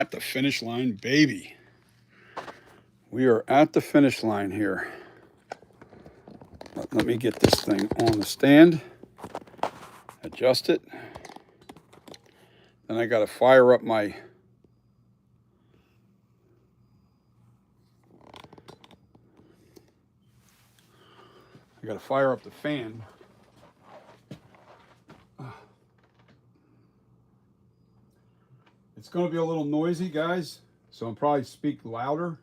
At the finish line, baby. We are at the finish line here. Let me get this thing on the stand, adjust it. Then I got to fire up my the fan. It's going to be a little noisy, guys, so I'll probably speak louder.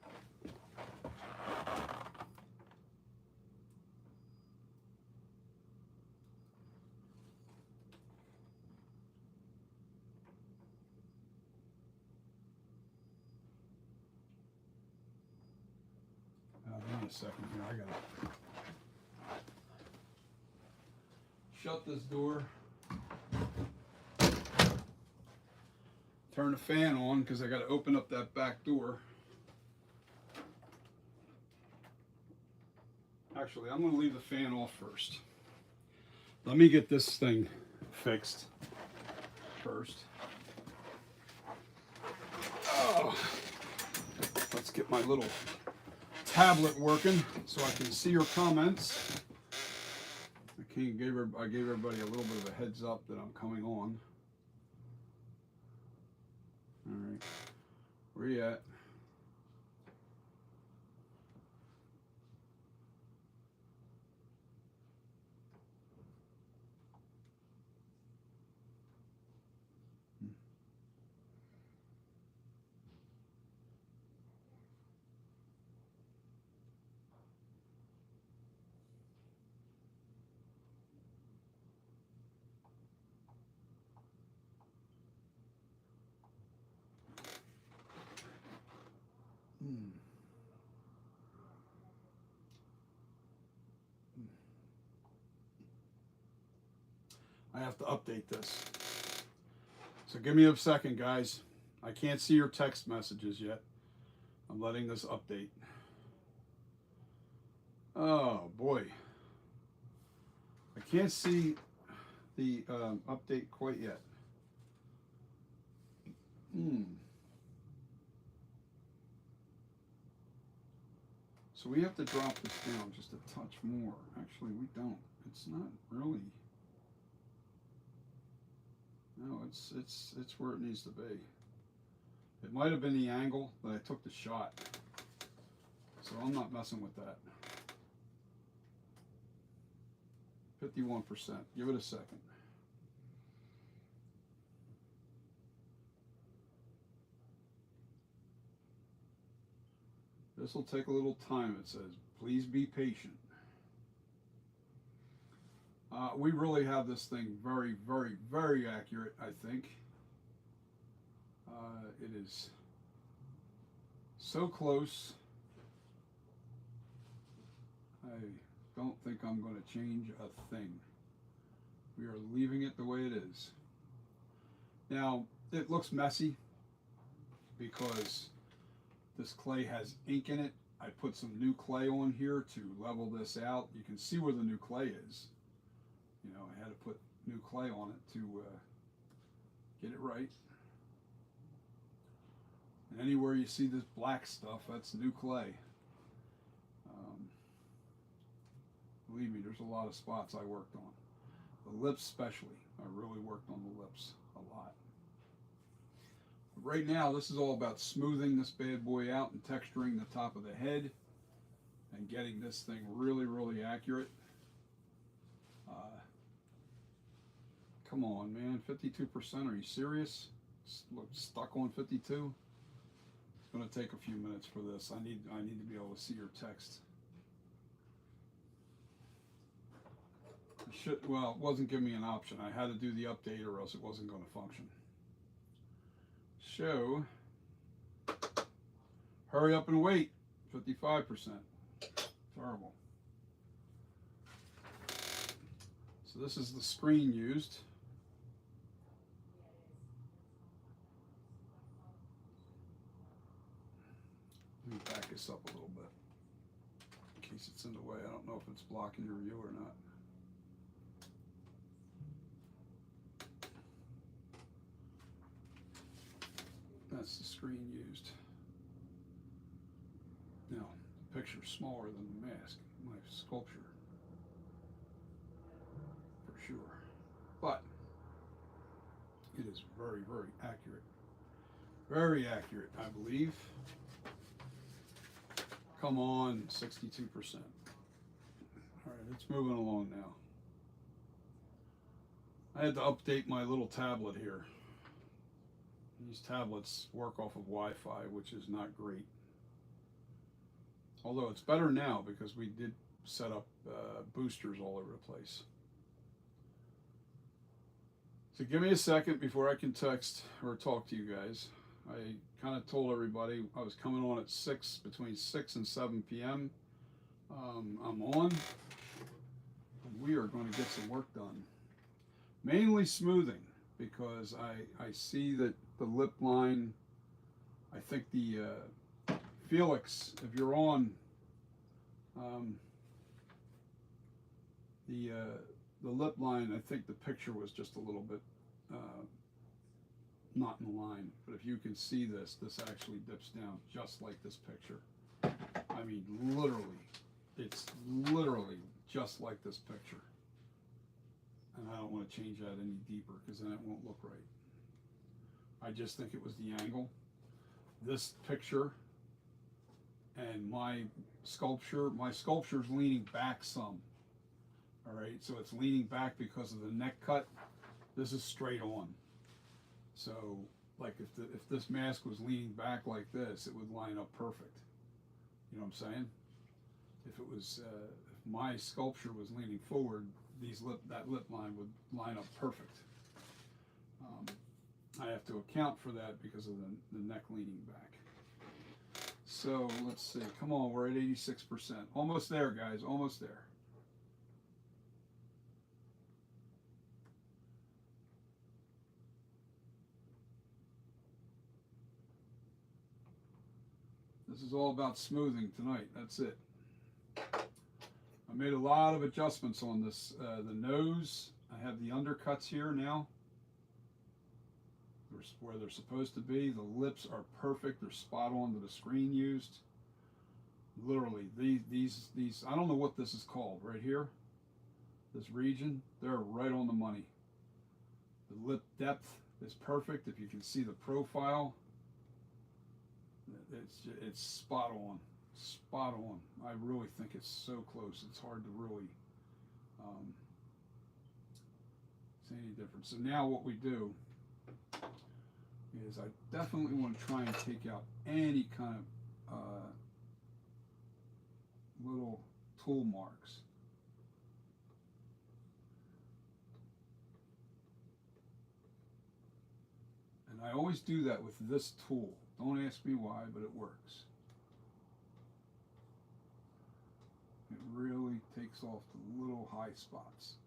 Give me a second here. I got to shut this door. Turn the fan on because I got to open up that back door. Actually, I'm going to leave the fan off first. Let me get this thing fixed first. Oh, let's get my little tablet working so I can see your comments. I gave everybody a little bit of a heads up that I'm coming on. All right, where you at? I have to update this. So give me a second, guys. I can't see your text messages yet. I'm letting this update. Oh boy. I can't see the update quite yet. So we have to drop this down just a touch more. Actually, we don't. It's not really. No, it's where it needs to be. It might have been the angle, but I took the shot. So I'm not messing with that. 51%. Give it a second. This will take a little time, it says. Please be patient. We really have this thing very, very, very accurate, I think. It is so close. I don't think I'm going to change a thing. We are leaving it the way it is. Now, it looks messy because this clay has ink in it. I put some new clay on here to level this out. You can see where the new clay is. You know, I had to put new clay on it to get it right. And anywhere you see this black stuff, that's new clay. Believe me, there's a lot of spots I worked on. The lips especially. I really worked on the lips a lot. But right now, this is all about smoothing this bad boy out and texturing the top of the head and getting this thing really, really accurate. Come on, man, 52%, are you serious? Stuck on 52? It's going to take a few minutes for this. I need to be able to see your text. Well, it wasn't giving me an option. I had to do the update or else it wasn't going to function. So, hurry up and wait. 55%. Terrible. So this is the screen used. Let me back this up a little bit in case it's in the way. I don't know if it's blocking your view or not. that's the screen used. Now, the picture's smaller than the mask, my sculpture, for sure. But it is very, very accurate. Very accurate, I believe. Come on, 62%. All right, it's moving along now. I had to update my little tablet here. These tablets work off of Wi-Fi, which is not great. Although it's better now because we did set up boosters all over the place. So give me a second before I can text or talk to you guys. I kind of told everybody I was coming on at 6, between 6 and 7 p.m. I'm on. We are going to get some work done. Mainly smoothing, because I see that the lip line, I think the Felix, if you're on, the lip line, I think the picture was just a little bit not in line. But if you can see this, this actually dips down just like this picture. I mean, literally, it's literally just like this picture. And I don't want to change that any deeper because then it won't look right. I just think it was the angle. This picture and my sculpture's leaning back some. All right, so it's leaning back because of the neck cut. This is straight on. So, like if this mask was leaning back like this, it would line up perfect. You know what I'm saying? If it was, if my sculpture was leaning forward, that lip line would line up perfect. I have to account for that because of the neck leaning back. So let's see. Come on, we're at 86%. Almost there, guys. Almost there. This is all about smoothing tonight. That's it. I made a lot of adjustments on this. The nose, I have the undercuts here now, where they're supposed to be. The lips are perfect. They're spot on to the screen used. Literally, these I don't know what this is called right here. This region, they're right on the money. The lip depth is perfect. If you can see the profile, it's spot on. Spot on. I really think it's so close. It's hard to really see any difference. So now what we do is I definitely want to try and take out any kind of little tool marks. And I always do that with this tool. Don't ask me why, but it works. It really takes off the little high spots.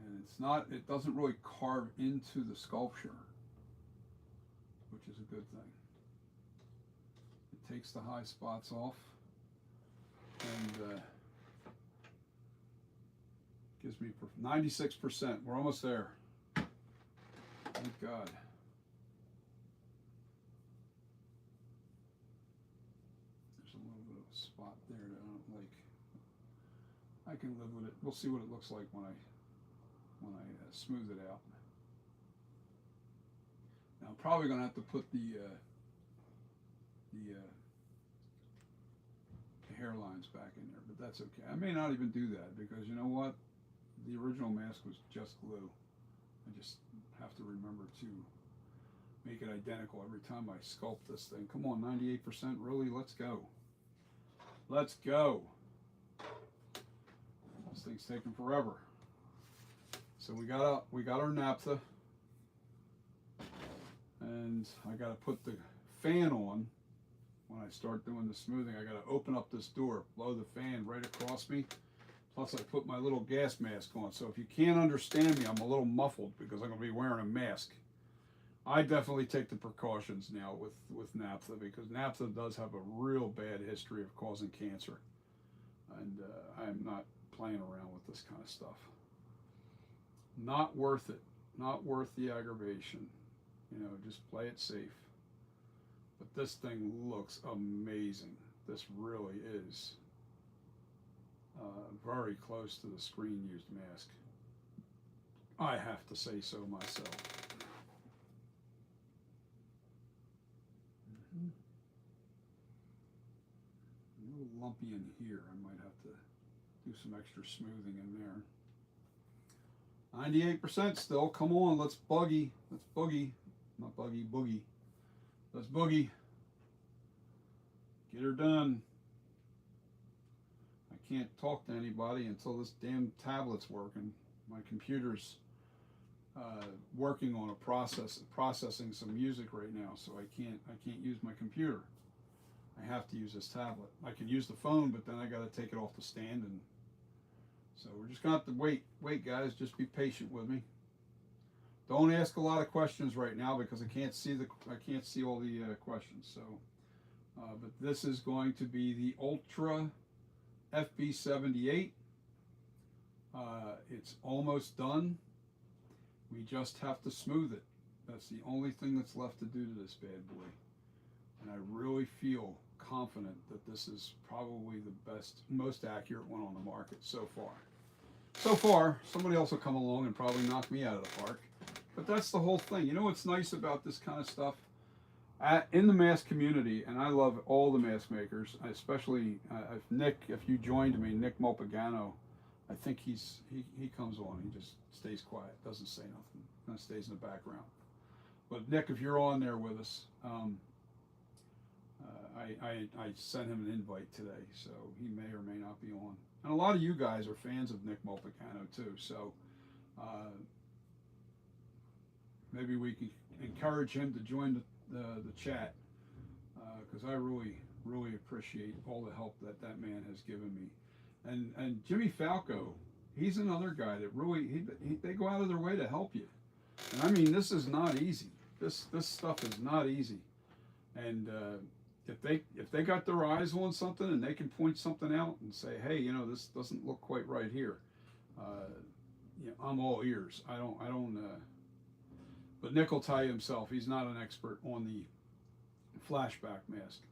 And it doesn't really carve into the sculpture, which is a good thing. It takes the high spots off and gives me 96%. We're almost there. Thank God. There's a little bit of a spot there that I don't like. I can live with it. We'll see what it looks like when I smooth it out. Now I'm probably going to have to put the hairlines back in there, but that's okay. I may not even do that because you know what? The original mask was just glue. I just have to remember to make it identical every time I sculpt this thing. Come on, 98%, really? Let's go. Let's go. This thing's taking forever. So we got our naphtha, and I got to put the fan on. When I start doing the smoothing, I got to open up this door, blow the fan right across me. Plus, I put my little gas mask on. So if you can't understand me, I'm a little muffled because I'm going to be wearing a mask. I definitely take the precautions now with naphtha because naphtha does have a real bad history of causing cancer, and I'm not playing around with this kind of stuff. Not worth it. Not worth the aggravation. You know, just play it safe. this thing looks amazing. This really is very close to the screen used mask. I have to say so myself. A little lumpy in here. I might have to do some extra smoothing in there. 98% still. Come on, let's buggy. Let's boogie. Not buggy, boogie. Let's boogie. Get her done. I can't talk to anybody until this damn tablet's working. My computer's working on processing some music right now, so I can't use my computer. I have to use this tablet. I can use the phone, but then I got to take it off the stand, and so we're just gonna have to wait, guys. Just be patient with me. Don't ask a lot of questions right now because I can't see all the questions. So, but this is going to be the Ultra FB78. It's almost done. We just have to smooth it. That's the only thing that's left to do to this bad boy. And I really feel confident that this is probably the best, most accurate one on the market so far. So far, somebody else will come along and probably knock me out of the park. But that's the whole thing. You know what's nice about this kind of stuff? In the mask community, and I love all the mask makers, especially if you joined me, Nick Mulpagano, I think he comes on, he just stays quiet, doesn't say nothing, kind of stays in the background. But Nick, if you're on there with us, I sent him an invite today, so he may or may not be on. And a lot of you guys are fans of Nick Mulpagano too, so maybe we can encourage him to join the chat, because I really appreciate all the help that man has given me. And Jimmy Falco, he's another guy that really they go out of their way to help you. And I mean, this is not easy. This stuff is not easy. And if they got their eyes on something and they can point something out and say, hey, you know, this doesn't look quite right here, you know, I'm all ears. I don't. But Nick will tell you himself, he's not an expert on the flashback mask.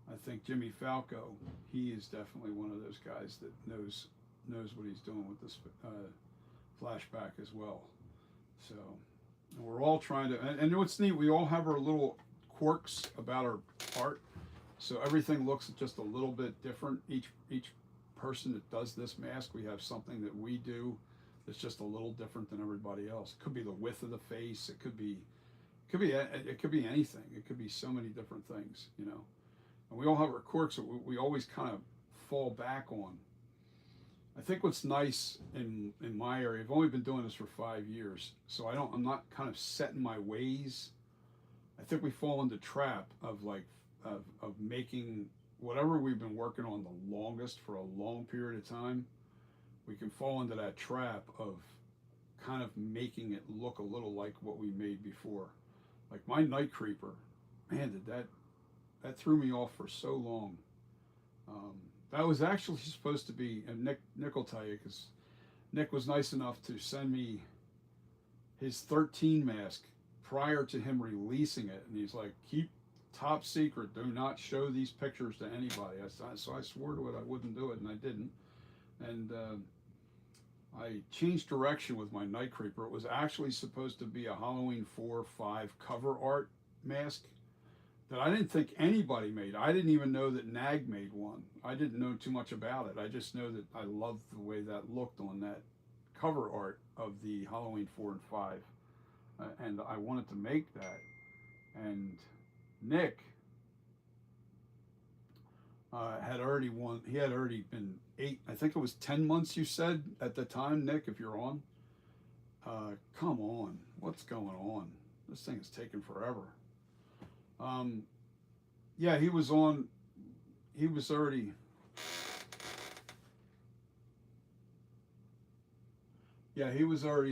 I think Jimmy Falco, he is definitely one of those guys that knows what he's doing with this flashback as well. So we're all trying to, and what's neat, we all have our little quirks about our art. So everything looks just a little bit different. Each person that does this mask, we have something that we do that's just a little different than everybody else. It could be the width of the face. It could be anything. It could be so many different things, you know. And we all have our quirks that we always kind of fall back on. I think what's nice in my area, I've only been doing this for 5 years, so I'm not kind of set in my ways. I think we fall into trap of making whatever we've been working on the longest for a long period of time. We can fall into that trap of kind of making it look a little like what we made before. Like my Night Creeper, man, that threw me off for so long. That was actually supposed to be, and Nick will tell you, because Nick was nice enough to send me his 13 mask prior to him releasing it, and he's like, keep top secret, do not show these pictures to anybody. So I swore to it I wouldn't do it, and I didn't. And I changed direction with my Night Creeper. It was actually supposed to be a Halloween 4 or 5 cover art mask that I didn't think anybody made. I didn't even know that Nag made one. I didn't know too much about it. I just know that I loved the way that looked on that cover art of the Halloween 4 and 5. And I wanted to make that. And Nick had already won. He had already been 8, I think it was 10 months you said at the time, Nick, if you're on. Come on, what's going on? This thing is taking forever. Yeah, he was already,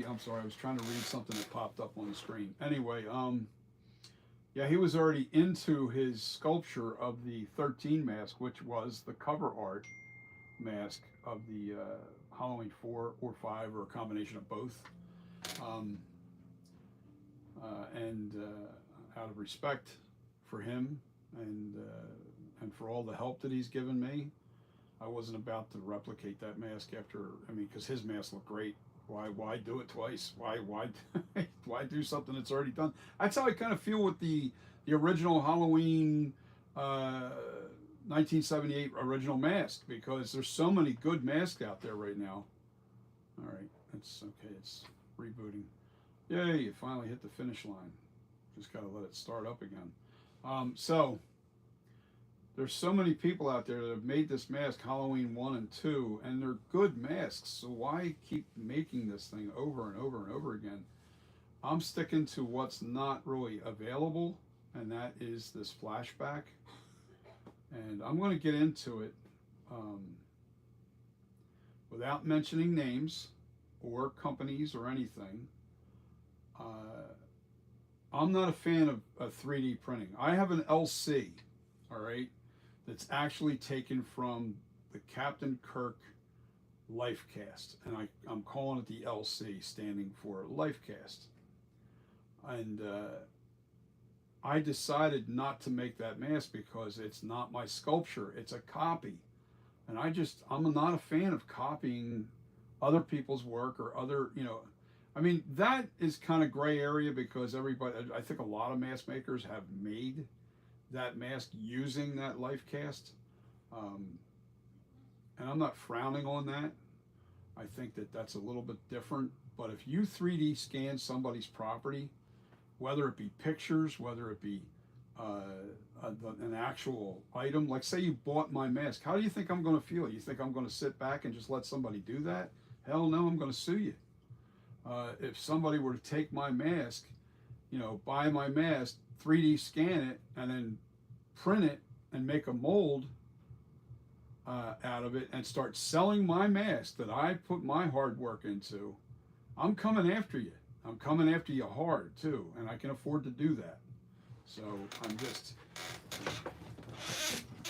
I'm sorry, I was trying to read something that popped up on the screen. Anyway, yeah, he was already into his sculpture of the 13 mask, which was the cover art mask of the Halloween 4 or 5, or a combination of both. And out of respect for him and for all the help that he's given me. I wasn't about to replicate that mask after. I mean, because his mask looked great. Why do it twice? Why why do something that's already done? That's how I kind of feel with the original Halloween, 1978 original mask, because there's so many good masks out there right now. All right, it's okay. It's rebooting. Yay! You finally hit the finish line. Just gotta let it start up again. So there's so many people out there that have made this mask Halloween 1 and 2, and they're good masks. So why keep making this thing over and over and over again? I'm sticking to what's not really available, and that is this flashback. And I'm going to get into it without mentioning names or companies or anything. I'm not a fan of 3D printing. I have an LC, all right, that's actually taken from the Captain Kirk Lifecast, and I'm calling it the LC, standing for Lifecast. And I decided not to make that mask because it's not my sculpture, it's a copy. And I'm not a fan of copying other people's work or other, I mean, that is kind of gray area because I think a lot of mask makers have made that mask using that life cast. And I'm not frowning on that. I think that that's a little bit different. But if you 3D scan somebody's property, whether it be pictures, whether it be an actual item, like say you bought my mask, how do you think I'm going to feel? You think I'm going to sit back and just let somebody do that? Hell no, I'm going to sue you. If somebody were to take my mask, buy my mask, 3D scan it, and then print it and make a mold out of it and start selling my mask that I put my hard work into, I'm coming after you. I'm coming after you hard too, and I can afford to do that. So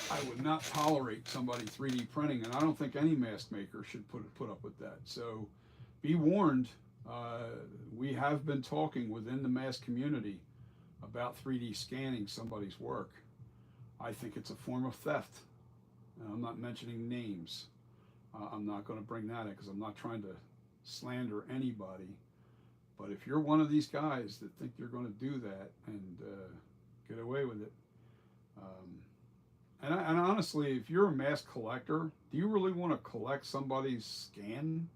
I would not tolerate somebody 3D printing, and I don't think any mask maker should put up with that. So be warned. We have been talking within the mask community about 3D scanning somebody's work. I think it's a form of theft. And I'm not mentioning names. I'm not going to bring that in because I'm not trying to slander anybody. But if you're one of these guys that think you're going to do that and get away with it, and honestly, if you're a mask collector, do you really want to collect somebody's scan?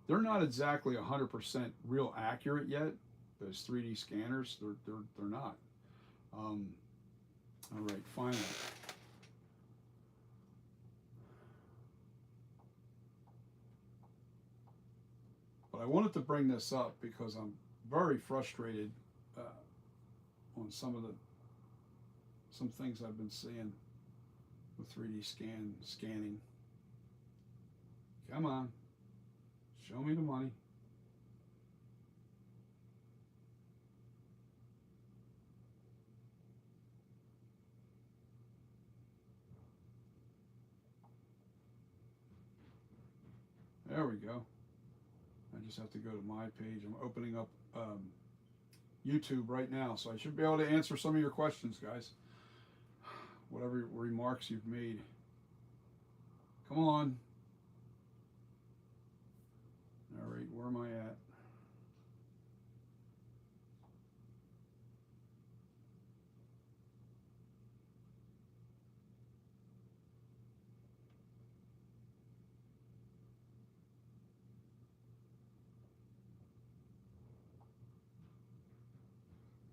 They're not exactly 100% real accurate yet. Those 3D scanners, they're not. All right, finally. But I wanted to bring this up because I'm very frustrated on some things I've been seeing with 3D scanning. Come on, show me the money. There we go. I just have to go to my page. I'm opening up YouTube right now, so I should be able to answer some of your questions, guys. Whatever remarks you've made. Come on. All right, where am I at?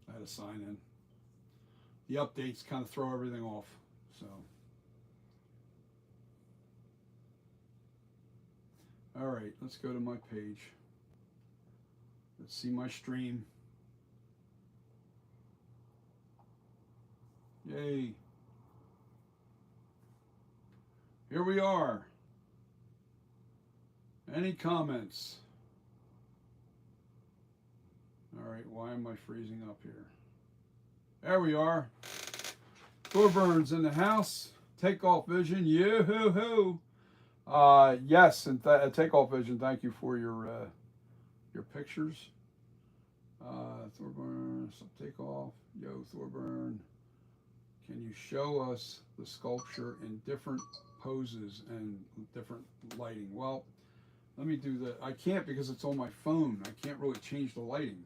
I had to sign in. The updates kind of throw everything off. So, all right, let's go to my page. Let's see my stream. Yay. Here we are. Any comments? All right, why am I freezing up here? There we are. Thorburns in the house. Takeoff Vision. Yoo-hoo-hoo. Yes, and Takeoff Vision, thank you for your pictures. Thorburn, Takeoff. Yo, Thorburn. Can you you show us the sculpture in different poses and different lighting. Well, let me do that. I can't because it's on my phone. I can't really change the lighting.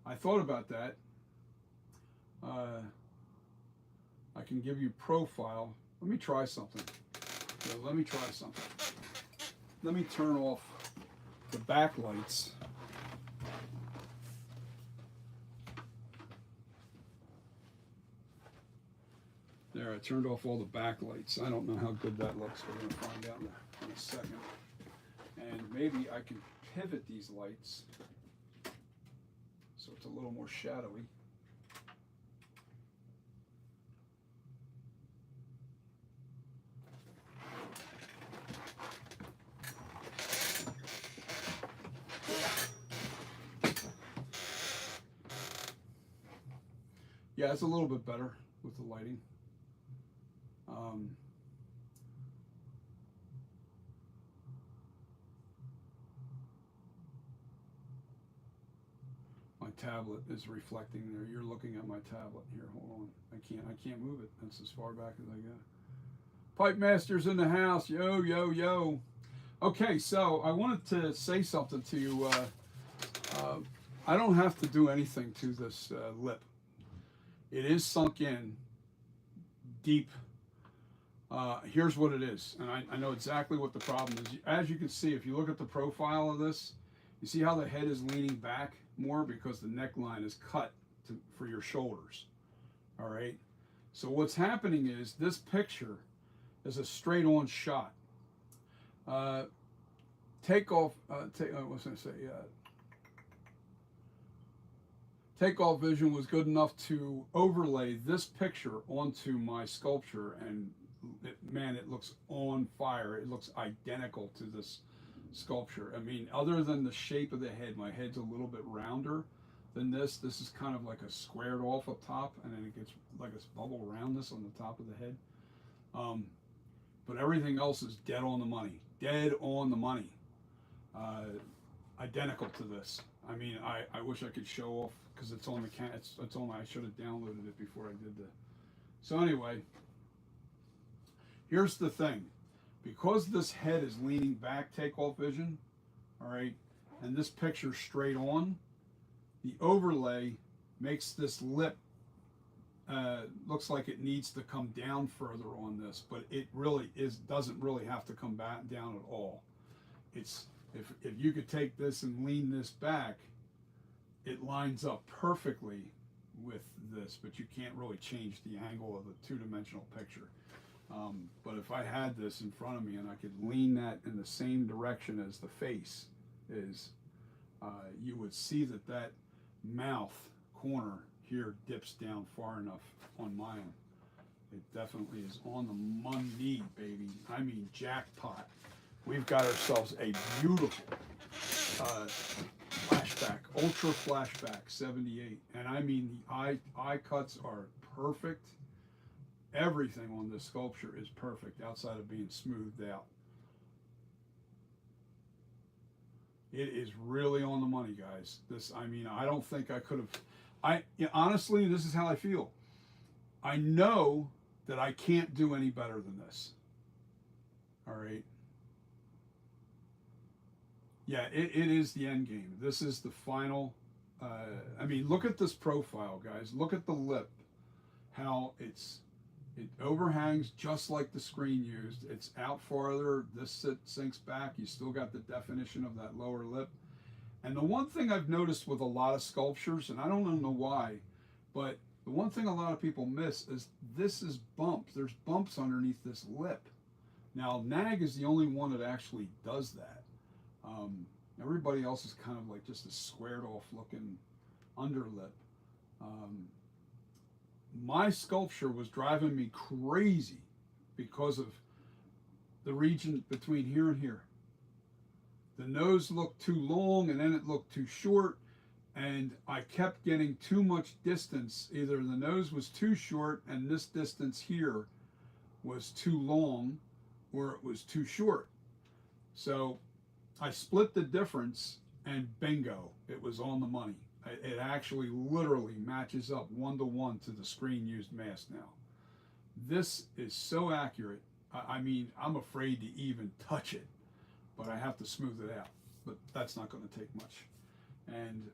I thought about that. I can give you profile. Let me try something. Yeah, let me try something. Let me turn off the backlights. There, I turned off all the backlights. I don't know how good that looks. We're going to find out in a second. And maybe I can pivot these lights so it's a little more shadowy. Yeah, it's a little bit better with the lighting. My tablet is reflecting there. You're looking at my tablet here. Hold on. I can't move it. That's as far back as I go. Pipe Master's in the house. Yo, yo, yo. Okay, so I wanted to say something to you. I don't have to do anything to this lip. It is sunk in deep. Here's what it is, and I know exactly what the problem is. As you can see, if you look at the profile of this, you see how the head is leaning back more because the neckline is cut for your shoulders. All right. So what's happening is this picture is a straight-on shot. Takeoff Vision was good enough to overlay this picture onto my sculpture, and man, it looks on fire. It looks identical to this sculpture. I mean, other than the shape of the head, my head's a little bit rounder than this. This is kind of like a squared off up top, and then it gets like this bubble roundness on the top of the head. But everything else is dead on the money. Dead on the money. Identical to this. I mean, I wish I could show off because it's on the it's on. I should have downloaded it before I did the. So anyway, here's the thing. Because this head is leaning back, Takeoff Vision, all right, and this picture straight on, the overlay makes this lip looks like it needs to come down further on this, but it really doesn't really have to come back down at all. It's if you could take this and lean this back, it lines up perfectly with this, but you can't really change the angle of the two-dimensional picture. But if I had this in front of me and I could lean that in the same direction as the face is, you would see that mouth corner here dips down far enough on mine. It definitely is on the money, baby. I mean, jackpot. We've got ourselves a beautiful flashback, ultra flashback 78. And I mean, the eye cuts are perfect. Everything on this sculpture is perfect outside of being smoothed out. It is really on the money, guys. This, I mean, I don't think I could have, honestly, this is how I feel. I know that I can't do any better than this. All right. Yeah, it is the end game. This is the final, I mean, look at this profile, guys. Look at the lip, how it overhangs just like the screen used. It's out farther. This sinks back. You still got the definition of that lower lip. And the one thing I've noticed with a lot of sculptures, and I don't know why, but the one thing a lot of people miss is this is bumped. There's bumps underneath this lip. Now, Nag is the only one that actually does that. Everybody else is kind of like just a squared off looking underlip. My sculpture was driving me crazy because of the region between here and here. The nose looked too long and then it looked too short, and I kept getting too much distance. Either the nose was too short and this distance here was too long, or it was too short. So I split the difference and bingo, it was on the money. It actually literally matches up 1-to-1 to the screen used mask now. This is so accurate. I mean, I'm afraid to even touch it, but I have to smooth it out. But that's not going to take much. And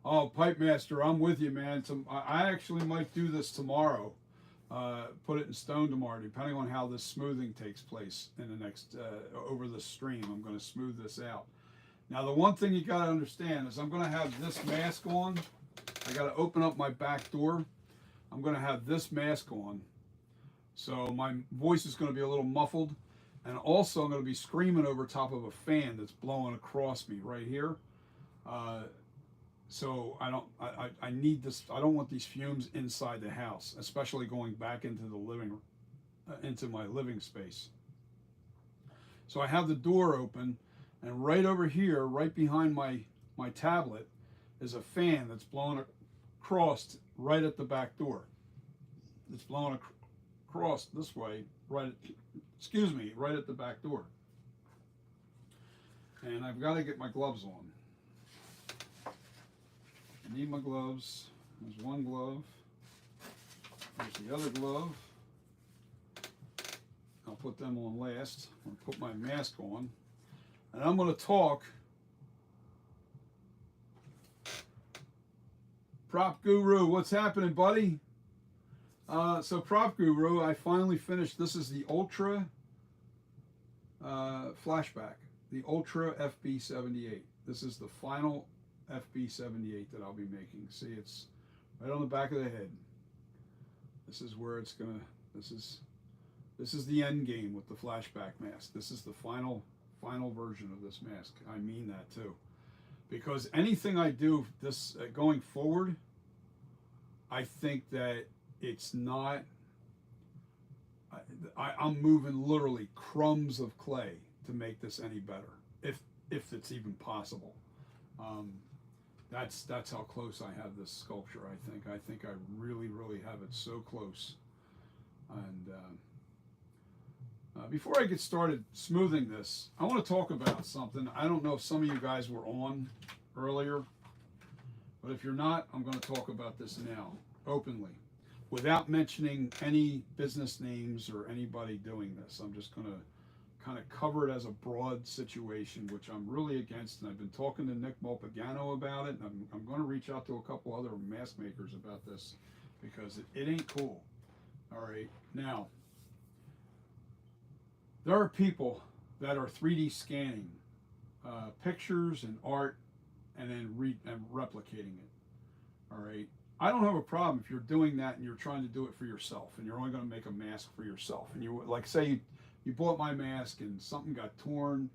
oh, Pipe Master, I'm with you, man. I actually might do this tomorrow. Put it in stone tomorrow, depending on how this smoothing takes place in the next over the stream. I'm going to smooth this out. Now, the one thing you got to understand is I'm going to have this mask on. I got to open up my back door. I'm going to have this mask on, so my voice is going to be a little muffled, and also I'm going to be screaming over top of a fan that's blowing across me right here. So I need this. I don't want these fumes inside the house, especially going back into the into my living space. So I have the door open, and right over here, right behind my tablet, is a fan that's blowing across right at the back door. It's blowing across this way, right at the back door. And I've got to get my gloves on. I need my gloves. There's one glove. There's the other glove. I'll put them on last. I'm going to put my mask on. And I'm going to talk. Prop Guru, what's happening, buddy? So Prop Guru, I finally finished. This is the Ultra flashback. The Ultra FB78. This is the final FB78 that I'll be making. See, it's right on the back of the head. This is where it's gonna. This is the end game with the flashback mask. This is the final version of this mask. I mean that too, because anything I do this going forward, I think that it's not. I'm moving literally crumbs of clay to make this any better, if it's even possible. That's how close I have this sculpture. I think I really have it so close. And before I get started smoothing this, I want to talk about something. I don't know if some of you guys were on earlier, but if you're not, I'm going to talk about this now openly, without mentioning any business names or anybody doing this. I'm just going to kind of cover it as a broad situation, which I'm really against, and I've been talking to Nick Mulpagano about it, and I'm going to reach out to a couple other mask makers about this, because it ain't cool. All right, now, there are people that are 3D scanning pictures and art and then replicating it. All right, I don't have a problem if you're doing that and you're trying to do it for yourself, and you're only going to make a mask for yourself, and you, like, say you bought my mask and something got torn,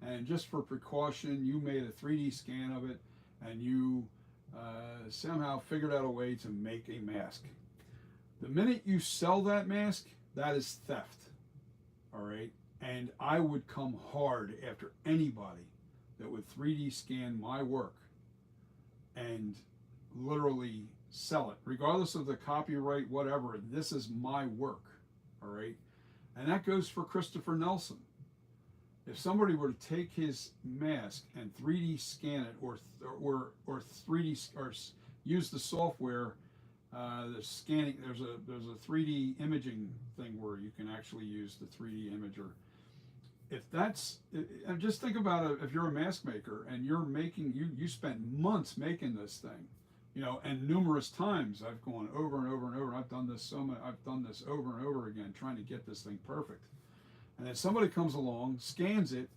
and just for precaution, you made a 3D scan of it, and you somehow figured out a way to make a mask. The minute you sell that mask, that is theft. All right? And I would come hard after anybody that would 3D scan my work and literally sell it, regardless of the copyright, whatever. This is my work. All right? And that goes for Christopher Nelson. If somebody were to take his mask and 3D scan it, or 3D or use the software, the scanning. There's a 3D imaging thing where you can actually use the 3D imager. If that's, and just think about it. If you're a mask maker and you're making, you spent months making this thing. You know, and numerous times I've gone over and over and over. I've done this I've done this over and over again, trying to get this thing perfect. And then somebody comes along, scans it,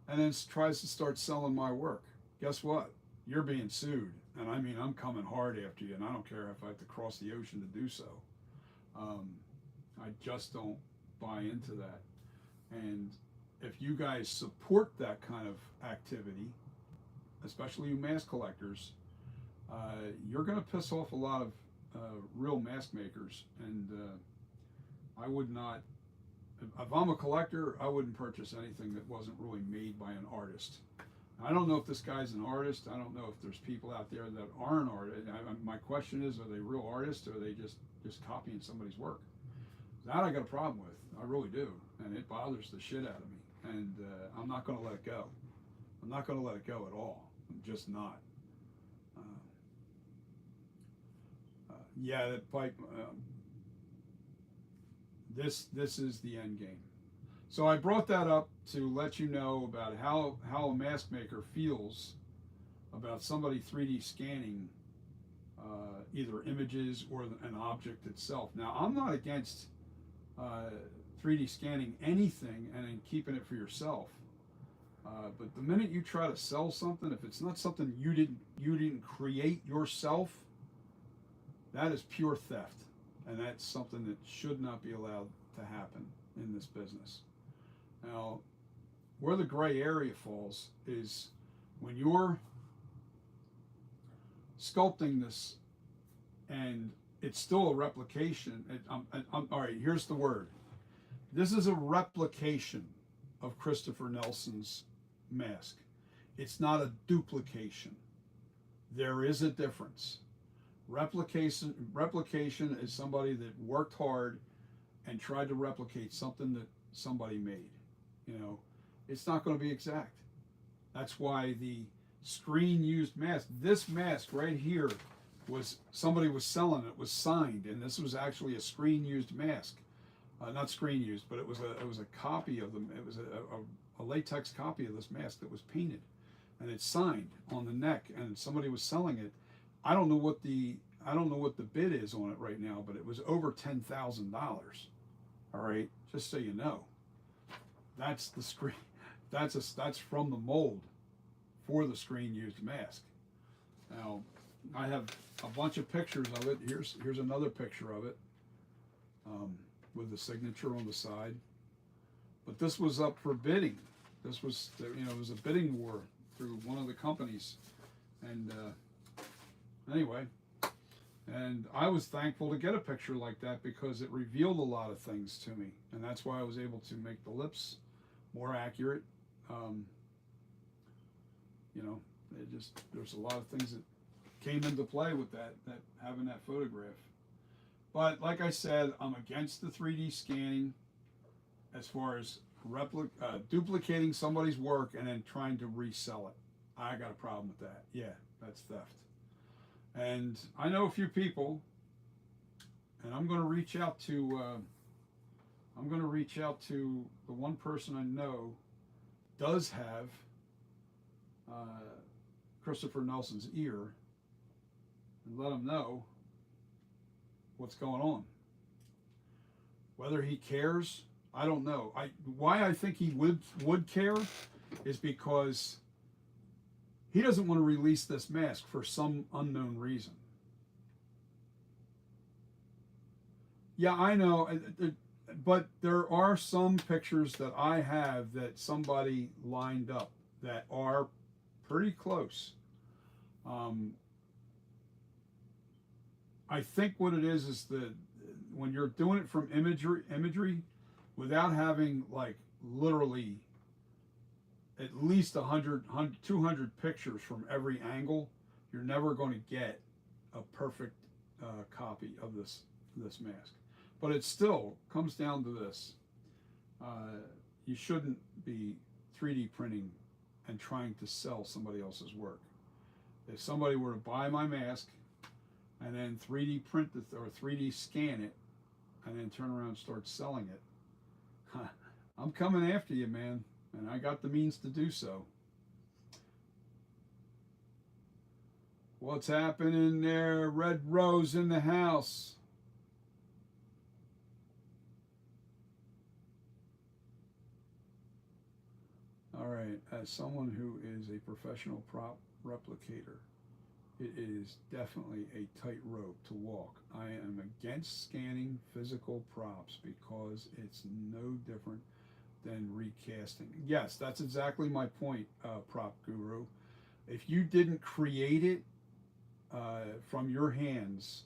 and then tries to start selling my work. Guess what? You're being sued, and I mean, I'm coming hard after you, and I don't care if I have to cross the ocean to do so. I just don't buy into that. And if you guys support that kind of activity, especially you mask collectors, you're going to piss off a lot of real mask makers, and I would not, if I'm a collector, I wouldn't purchase anything that wasn't really made by an artist. I don't know if this guy's an artist. I don't know if there's people out there that aren't artists. My question is, are they real artists, or are they just copying somebody's work? That I got a problem with. I really do, and it bothers the shit out of me, and I'm not going to let it go. I'm not going to let it go at all. I'm just not. yeah, that pipe. This is the end game. So I brought that up to let you know about how a mask maker feels about somebody 3D scanning either images or an object itself. Now, I'm not against uh, 3D scanning anything and then keeping it for yourself. But the minute you try to sell something, if it's not something you didn't create yourself, that is pure theft, and that's something that should not be allowed to happen in this business. Now, where the gray area falls is when you're sculpting this and it's still a replication. All right, here's the word. This is a replication of Christopher Nelson's mask. It's not a duplication. There is a difference. Replication is somebody that worked hard and tried to replicate something that somebody made. You know, it's not going to be exact. That's why the screen used mask, this mask right here, was somebody was selling it, was signed, and this was actually a screen used mask. Not screen used, but it was a copy of them. It was a latex copy of this mask that was painted, and it's signed on the neck, and somebody was selling it. I don't know what the bid is on it right now, but it was over $10,000. All right, just so you know, that's the screen. That's from the mold for the screen used mask. Now, I have a bunch of pictures of it. Here's another picture of it with the signature on the side. But this was up for bidding. This was, it was a bidding war through one of the companies. And anyway, and I was thankful to get a picture like that because it revealed a lot of things to me. And that's why I was able to make the lips more accurate. There's a lot of things that came into play with that having that photograph. But like I said, I'm against the 3D scanning as far as duplicating somebody's work and then trying to resell it. I got a problem with that. Yeah, that's theft. And I know a few people, and I'm going to reach out to the one person I know does have Christopher Nelson's ear, and let him know what's going on. Whether he cares, I don't know. Why I think he would care is because he doesn't want to release this mask for some unknown reason. Yeah, I know, but there are some pictures that I have that somebody lined up that are pretty close. I think what it is that when you're doing it from imagery without having like literally at least 200 pictures from every angle, you're never going to get a perfect copy of this mask. But it still comes down to this. You shouldn't be 3D printing and trying to sell somebody else's work. If somebody were to buy my mask and then 3D print it or 3D scan it and then turn around and start selling it, I'm coming after you, man, and I got the means to do so. What's happening there? Red Rose in the house. All right, as someone who is a professional prop replicator, it is definitely a tightrope to walk. I am against scanning physical props because it's no different than recasting. Yes, that's exactly my point, Prop Guru. If you didn't create it from your hands,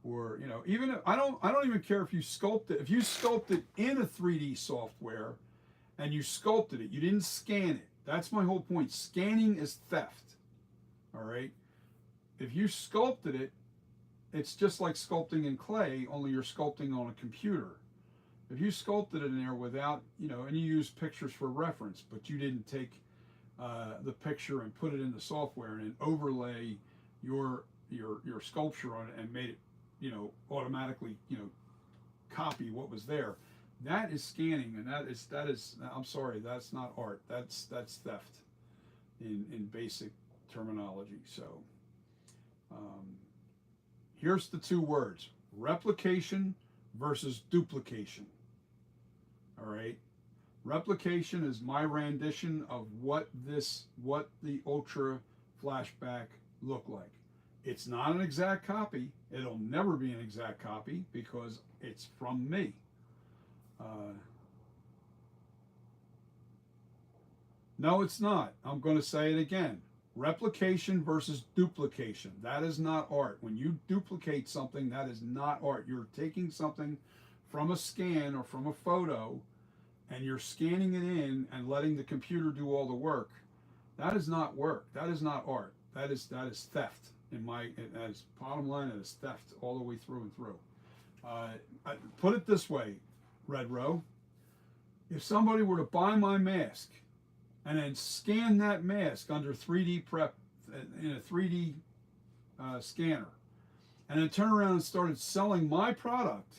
or even if, I don't even care if you sculpt it. If you sculpt it in a 3D software and you sculpted it, you didn't scan it. That's my whole point. Scanning is theft. All right. If you sculpted it, it's just like sculpting in clay, only you're sculpting on a computer. If you sculpted it in there without, and you use pictures for reference, but you didn't take the picture and put it in the software and then overlay your sculpture on it and made it automatically, copy what was there. That is scanning, and that is. I'm sorry, that's not art. That's theft in basic terminology. So um, here's the two words: replication versus duplication. All right. Replication is my rendition of what the ultra flashback looked like. It's not an exact copy. It'll never be an exact copy because it's from me. Uh, no, it's not. I'm going to say it again. Replication versus duplication. That is not art. When you duplicate something, that is not art. You're taking something from a scan or from a photo and you're scanning it in and letting the computer do all the work. That is not work. That is not art. That is theft. As bottom line, it is theft all the way through and through. Put it this way, Red Row. If somebody were to buy my mask and then scan that mask under 3D prep in a 3D scanner, and then turn around and started selling my product,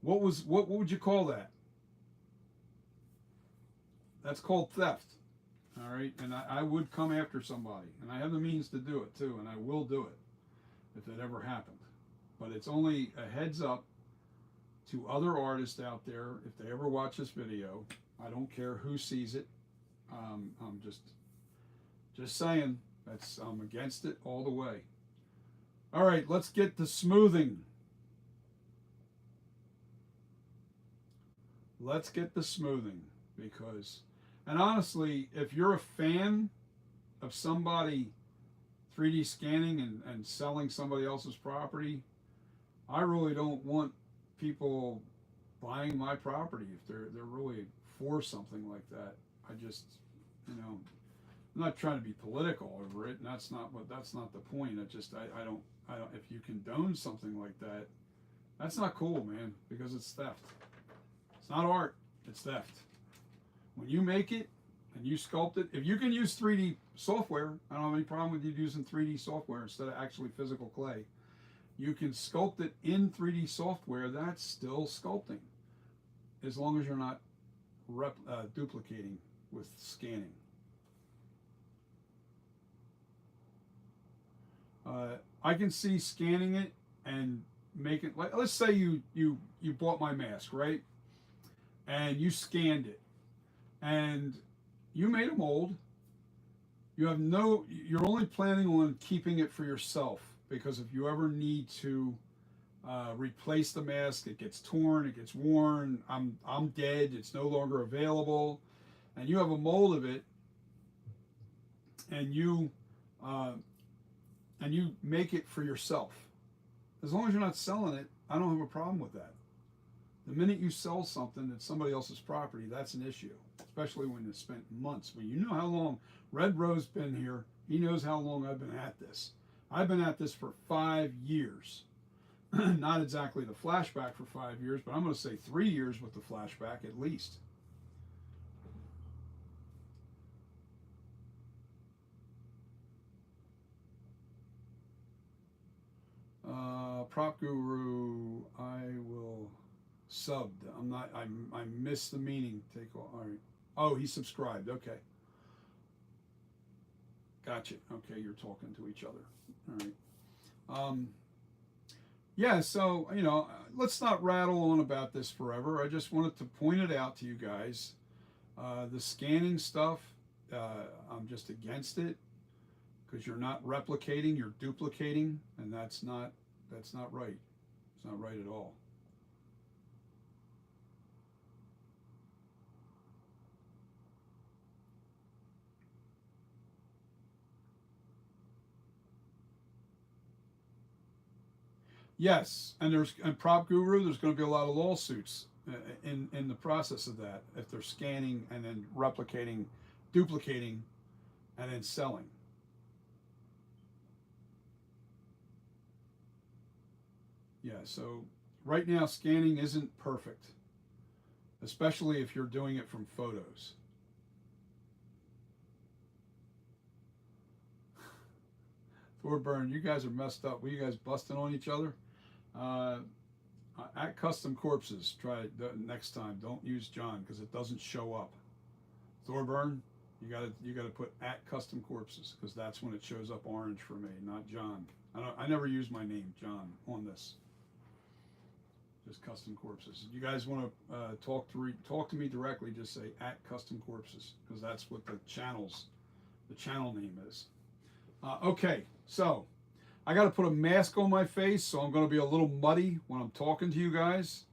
what would you call that? That's called theft. All right, and I would come after somebody, and I have the means to do it too, and I will do it if it ever happened. But it's only a heads up to other artists out there if they ever watch this video. I don't care who sees it. I'm just saying I'm against it all the way. All right, let's get to smoothing. Let's get the smoothing because, and honestly, if you're a fan of somebody 3D scanning and selling somebody else's property, I really don't want people buying my property if they're really for something like that. I just, I'm not trying to be political over it, and that's not the point. I don't if you condone something like that, that's not cool, man, because it's theft. It's not art, it's theft. When you make it and you sculpt it, if you can use 3D software, I don't have any problem with you using 3D software instead of actually physical clay. You can sculpt it in 3D software, that's still sculpting, as long as you're not duplicating with scanning. I can see scanning it and make it, like, let's say you bought my mask, right? And you scanned it and you made a mold. You're only planning on keeping it for yourself, because if you ever need to replace the mask, it gets torn, it gets worn, I'm dead, it's no longer available, and you have a mold of it, and you make it for yourself. As long as you're not selling it, I don't have a problem with that. The minute you sell something that's somebody else's property, that's an issue, especially when it's spent months. When you know how long Red Row's been here, he knows how long I've been at this. I've been at this for 5 years. Not exactly the flashback for 5 years, but I'm going to say 3 years with the flashback at least. Prop Guru, I will subbed. I missed the meaning. All right. Oh, he subscribed. Okay. Gotcha. Okay, you're talking to each other. All right. Yeah, so, let's not rattle on about this forever. I just wanted to point it out to you guys. The scanning stuff, I'm just against it, because you're not replicating, you're duplicating, and that's not right. It's not right at all. Yes, and Prop Guru, there's going to be a lot of lawsuits in the process of that, if they're scanning and then replicating, duplicating, and then selling. Yeah, so right now scanning isn't perfect, especially if you're doing it from photos. Thorburn, you guys are messed up. Were you guys busting on each other? Uh, at Custom Corpses, try it next time. Don't use John because it doesn't show up. Thorburn, you gotta put at Custom Corpses because that's when it shows up orange for me, not John. I never use my name John on this. Just Custom Corpses. You guys want to talk to me directly? Just say at Custom Corpses because that's what the channel name is. Okay, so I got to put a mask on my face, so I'm going to be a little muddy when I'm talking to you guys.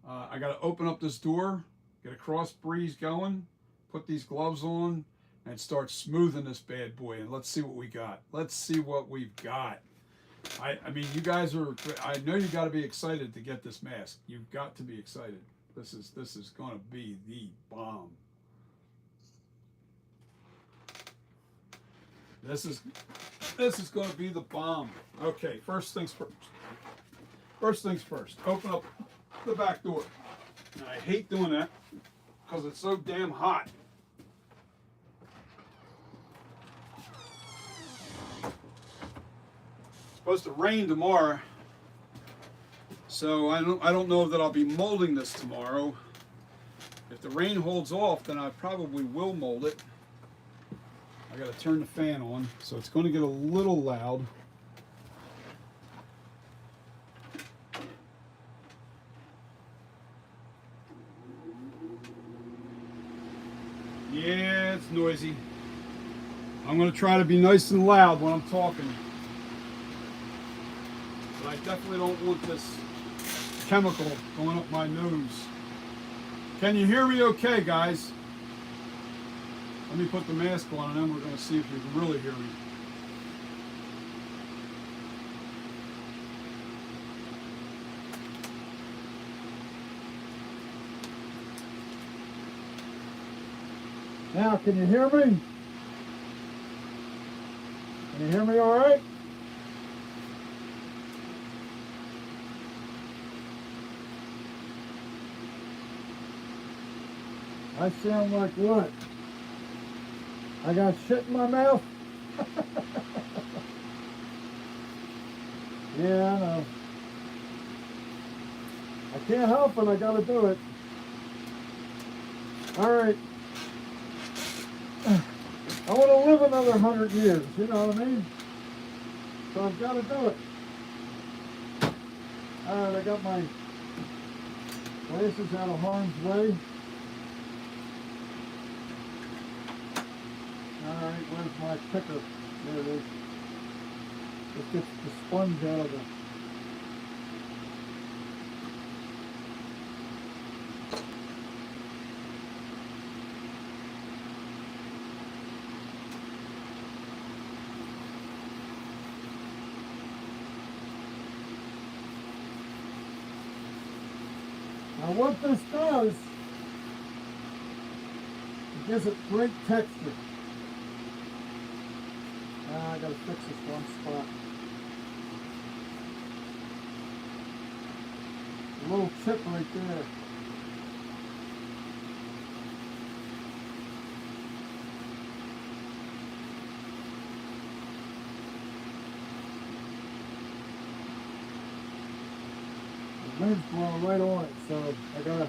I got to open up this door, get a cross breeze going, put these gloves on, and start smoothing this bad boy. And let's see what we got. Let's see what we've got. I mean, you guys are. I know you got to be excited to get this mask. You've got to be excited. This is going to be the bomb. This is going to be the bomb. Okay, first things first. First things first. Open up the back door. And I hate doing that because it's so damn hot. Supposed to rain tomorrow, so I don't know that I'll be molding this tomorrow. If the rain holds off, then I probably will mold it. I got to turn the fan on, so it's going to get a little loud. Yeah, it's noisy. I'm going to try to be nice and loud when I'm talking. But I definitely don't want this chemical going up my nose. Can you hear me okay, guys? Let me put the mask on and then we're going to see if you can really hear me. Now, can you hear me? Can you hear me all right? I sound like what? I got shit in my mouth? Yeah, I know. I can't help it, I gotta do it. Alright. I want to live another 100 years, you know what I mean? So I've got to do it. Alright, I got my glasses out of harm's way. Alright, where's my picker? There it is. Let's get the sponge out of the... Now what this does, it gives it great texture. I gotta fix this one spot. A little chip right there. The wind's blowing right on it, so I gotta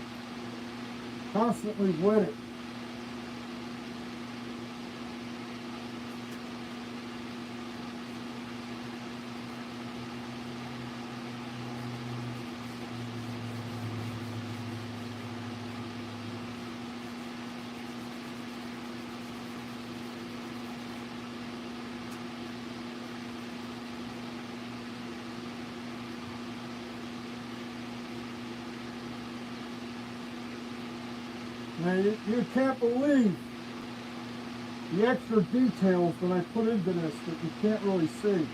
constantly wet it. Now you can't believe the extra details that I put into this that you can't really see.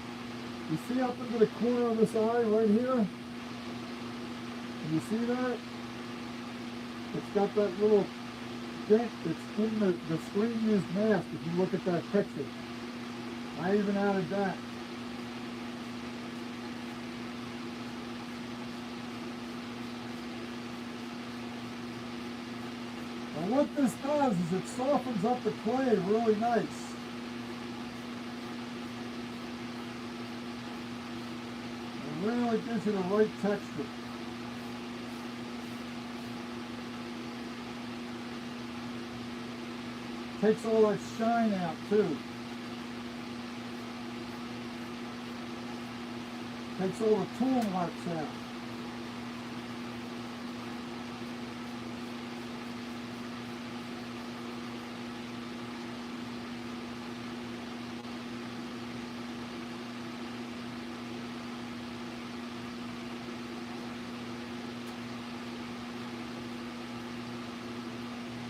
You see up into the corner of this eye right here? Can you see that? It's got that little dent that's in the screen used mask if you look at that picture. I even added that. And what this does is it softens up the clay really nice. really gives you the right texture. Takes all that shine out too. Takes all the tool marks out.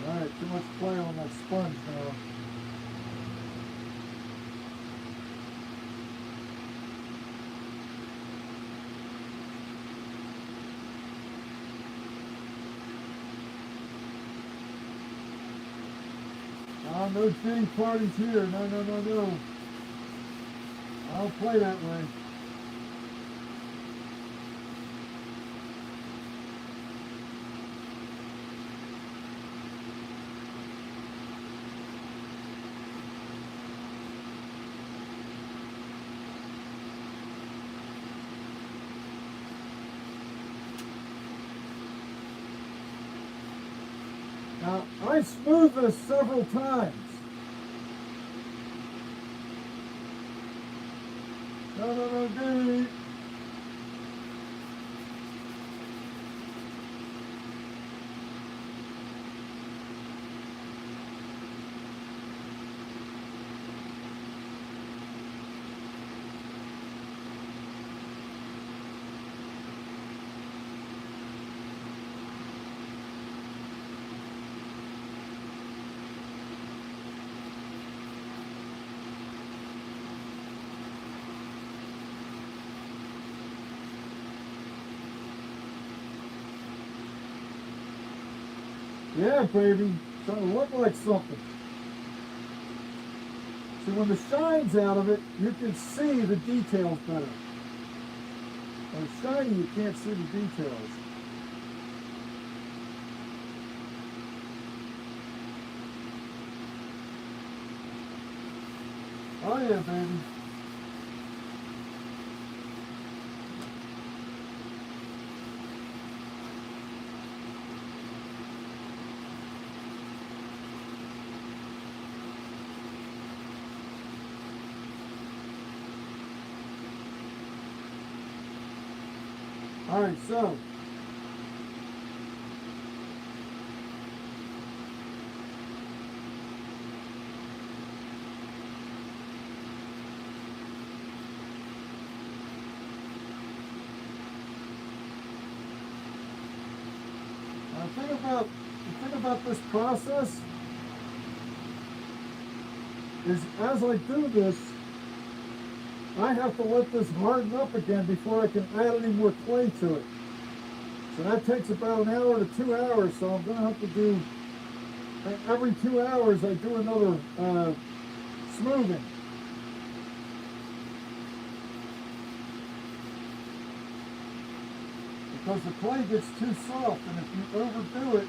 Alright, too much play on that sponge now. No shitty parties here. No, no, no, no. I don't play that way. Now, I smoothed this several times. No, no, no, dude. Yeah, baby. Starting to look like something. See, when the shine's out of it, you can see the details better. When it's shiny, you can't see the details. Oh yeah, baby. All right, so the thing about this process is, as I do this, I have to let this harden up again before I can add any more clay to it. So that takes about an hour to 2 hours, so I'm going to have to do, every 2 hours I do another smoothing. Because the clay gets too soft, and if you overdo it,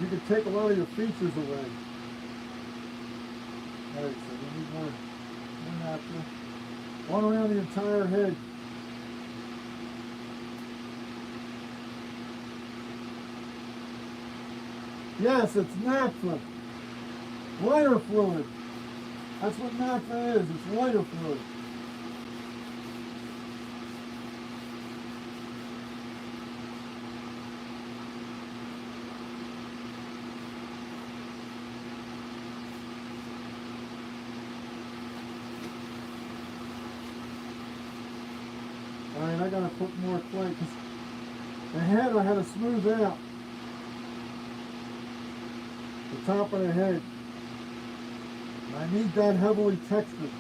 you can take a lot of your features away. Alright, so we need more naphtha. One around the entire head. Yes, it's naphtha. Lighter fluid. That's what naphtha is. It's lighter fluid. Alright, I gotta put more clay because the head I had to smooth out. The top of the head. And I need that heavily textured.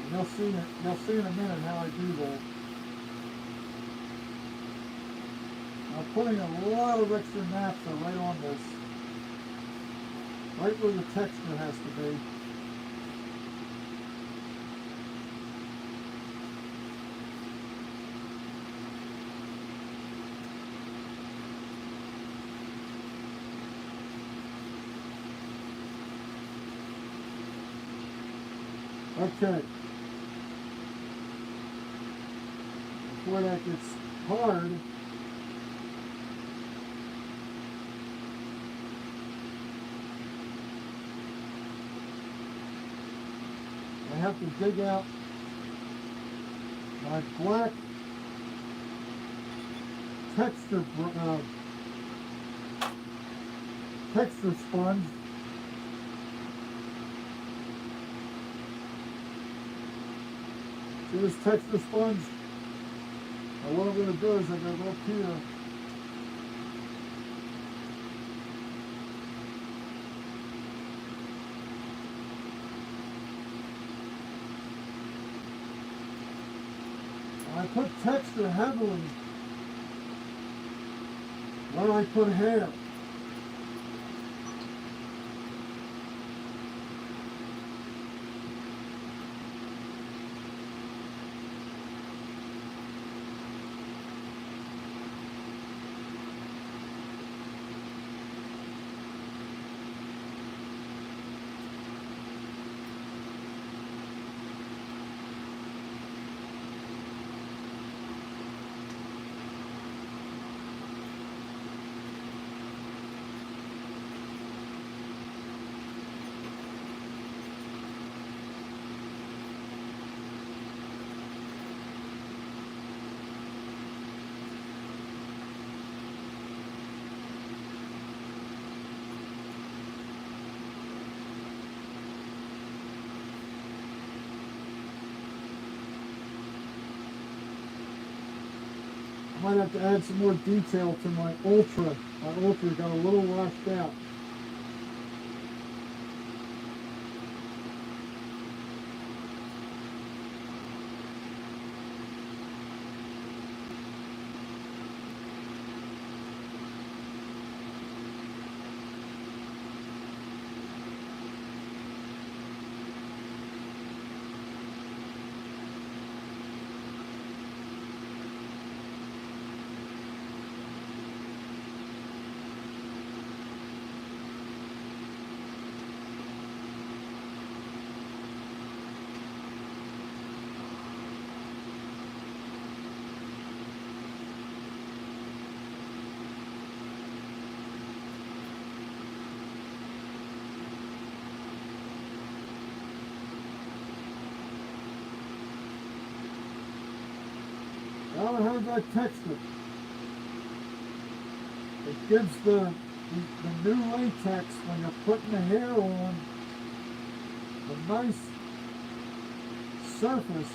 And you'll see in a minute how I do that. I'm putting a lot of extra naphtha right on this. Right where the texture has to be. Okay. Before that gets hard, I have to dig out my black texture sponge. See this texture sponge? And what I'm going to do is I'm going to go up here. I put texture heavily where I put hair. I might have to add some more detail to my Ultra. My Ultra got a little washed out. Now it has that texture. It gives the new latex, when you're putting the hair on, a nice surface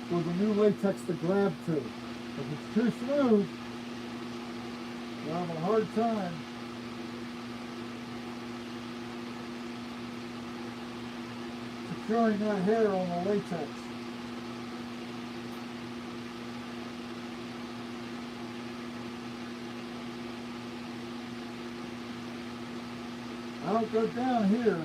for the new latex to grab to. If it's too smooth, you'll have a hard time securing that hair on the latex. I don't go down here.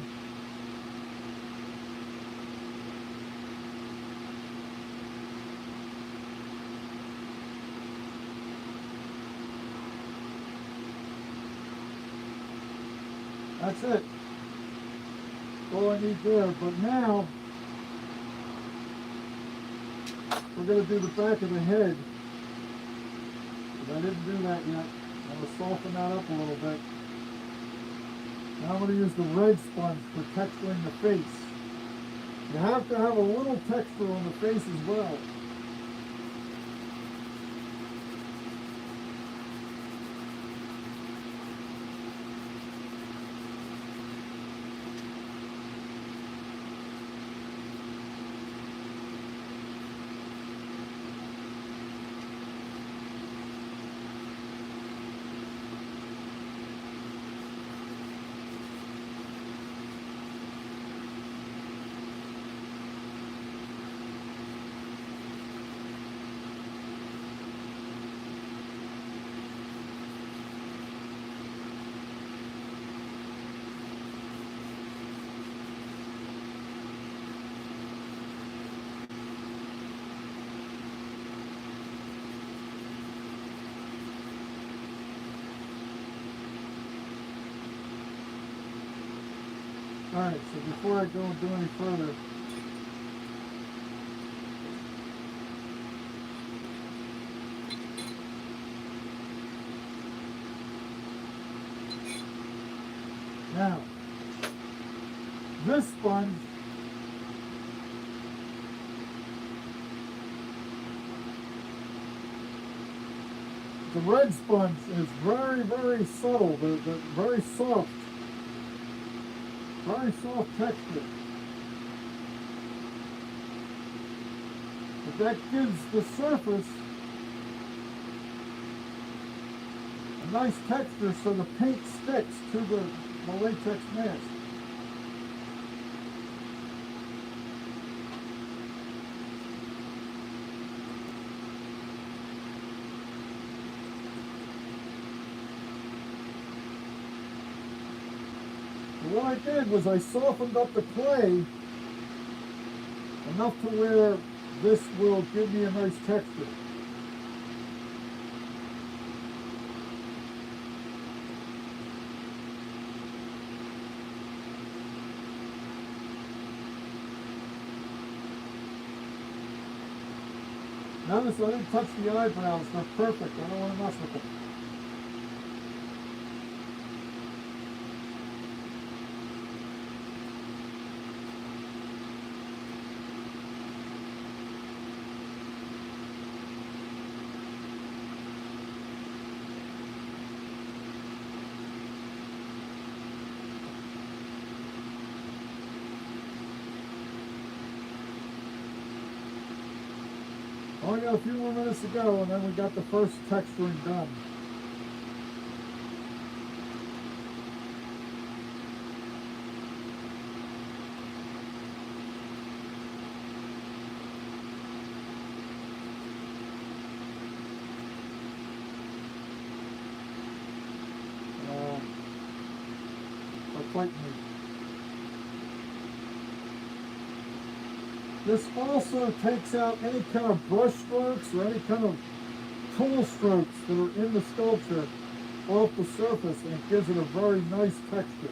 That's it. All I need there. But now we're going to do the back of the head. But I didn't do that yet. I'm going to soften that up a little bit. Now I'm going to use the red sponge for texturing the face. You have to have a little texture on the face as well. Alright, so before I go and do any further, now, this sponge the red sponge is very, very subtle, the very soft texture. But that gives the surface a nice texture so the paint sticks to the latex mask. What I did was I softened up the clay enough to where this will give me a nice texture. Notice I didn't touch the eyebrows, they're perfect, I don't want to mess with them. Only got a few more minutes to go, and then we got the first texturing done. Fight me. This also takes out any kind of brush strokes or any kind of tool strokes that are in the sculpture off the surface and gives it a very nice texture.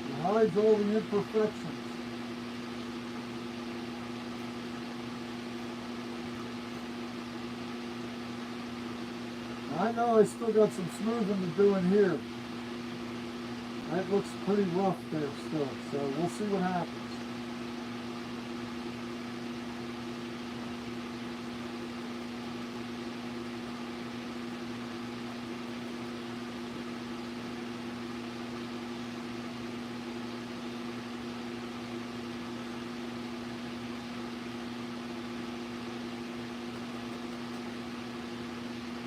It hides all the imperfections. I know I still got some smoothing to do in here. That looks pretty rough there still, so we'll see what happens.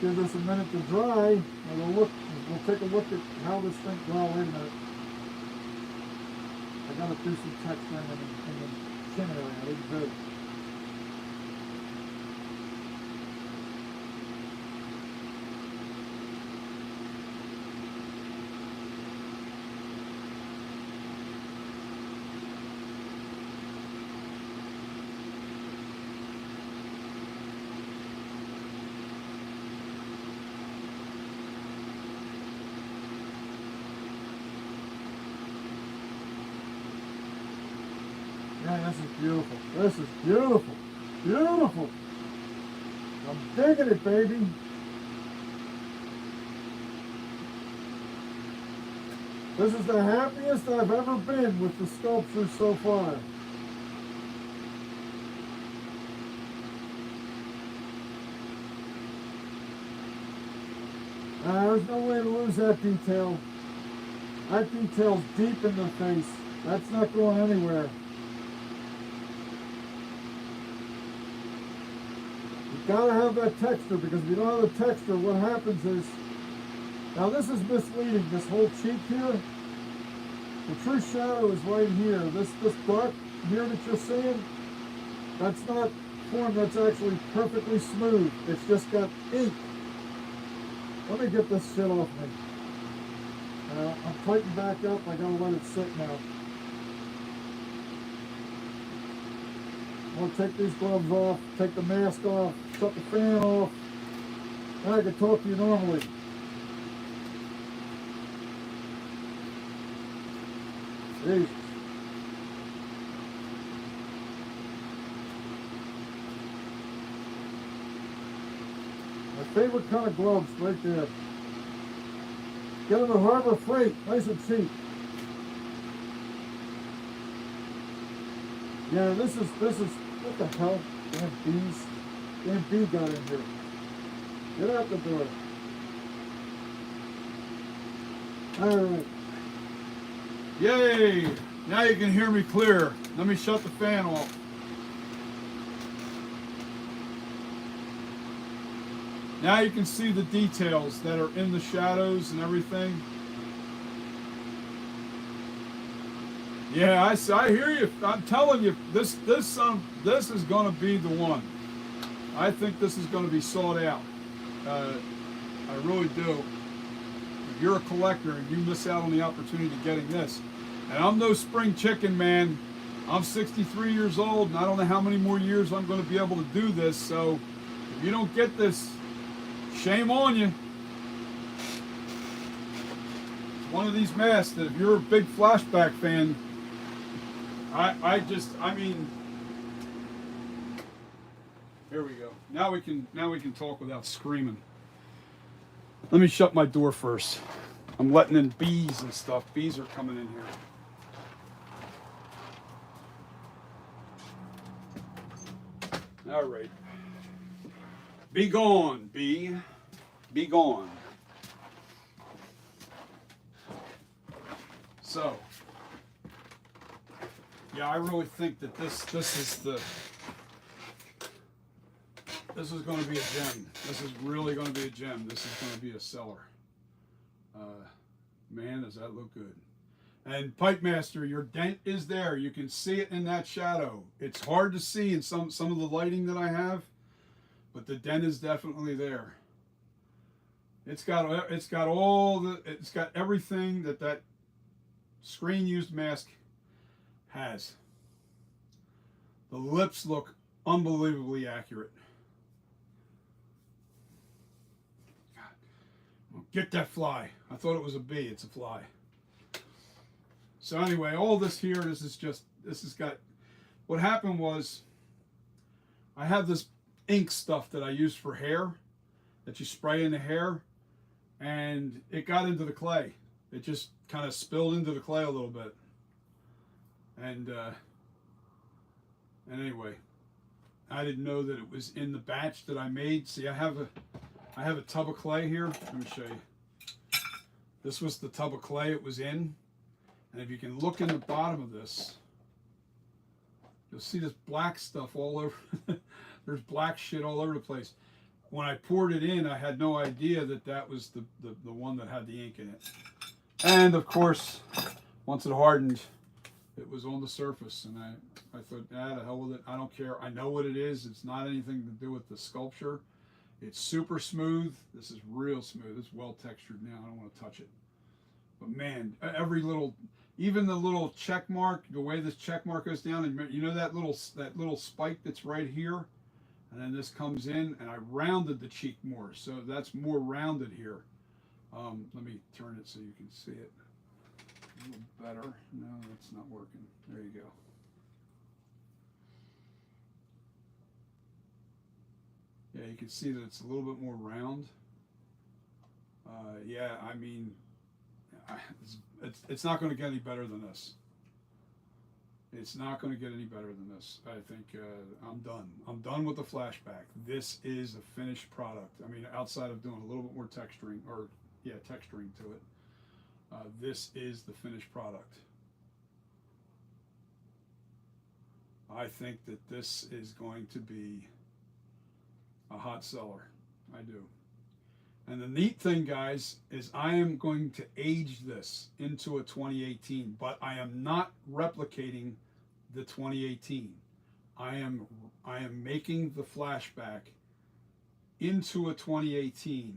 Give this a minute to dry, and we'll take a look at how this thing, well, wait a minute. I gotta do some texturing in the chin area, I didn't do it. Man, this is beautiful. This is beautiful. Beautiful. I'm digging it, baby. This is the happiest I've ever been with the sculpture so far. There's no way to lose that detail. That detail's deep in the face. That's not going anywhere. Gotta have that texture, because if you don't have the texture, what happens is, now this is misleading, this whole cheek here, the true shadow is right here. This dark here that you're seeing, that's not form that's actually perfectly smooth. It's just got ink. Let me get this shit off me. I'm tightening back up, I gotta let it sit now. I'm going to take these gloves off, take the mask off, shut the fan off, and I can talk to you normally. Jesus. My favorite kind of gloves right there. Get them at Harbor Freight, nice and cheap. Yeah, this is, what the hell? Damn bees. Damn bee got in here. Get out the door. Alright. Yay! Now you can hear me clear. Let me shut the fan off. Now you can see the details that are in the shadows and everything. Yeah, I hear you. I'm telling you, this is going to be the one. I think this is going to be sought out. I really do. If you're a collector and you miss out on the opportunity of getting this, and I'm no spring chicken, man. I'm 63 years old, and I don't know how many more years I'm going to be able to do this. So, if you don't get this, shame on you. It's one of these masks that if you're a big flashback fan, I mean, here we go. Now we can talk without screaming. Let me shut my door first. I'm letting in bees and stuff. Bees are coming in here. All right. Be gone, bee. Be gone. So, yeah, I really think that this is going to be a gem. This is really going to be a gem. This is going to be a seller. Man, does that look good. And Pipe Master, your dent is there. You can see it in that shadow. It's hard to see in some of the lighting that I have, but the dent is definitely there. It's got everything that screen used mask has. The lips look unbelievably accurate. God. Get that fly. I thought it was a bee. It's a fly. So anyway, all this here, this has got, what happened was, I have this ink stuff that I use for hair, that you spray in the hair, and it got into the clay. It just kind of spilled into the clay a little bit. And anyway, I didn't know that it was in the batch that I made. See, I have a tub of clay here. Let me show you. This was the tub of clay it was in. And if you can look in the bottom of this, you'll see this black stuff all over. There's black shit all over the place. When I poured it in, I had no idea that was the one that had the ink in it. And of course, once it hardened, it was on the surface. And I thought, the hell with it. I don't care. I know what it is. It's not anything to do with the sculpture. It's super smooth. This is real smooth. It's well textured now. I don't want to touch it. But man, even the little check mark, the way this check mark goes down, and you know that little spike that's right here, and then this comes in, and I rounded the cheek more, so that's more rounded here. Let me turn it so you can see it a little better. No, that's not working. There you go. Yeah, you can see that it's a little bit more round. Yeah, I mean, it's not going to get any better than this. It's not going to get any better than this. I think I'm done. I'm done with the flashback. This is a finished product. I mean, outside of doing a little bit more texturing, texturing to it, this is the finished product. I think that this is going to be a hot seller. I do. And the neat thing, guys, is I am going to age this into a 2018, but I am not replicating the 2018. I am making the flashback into a 2018,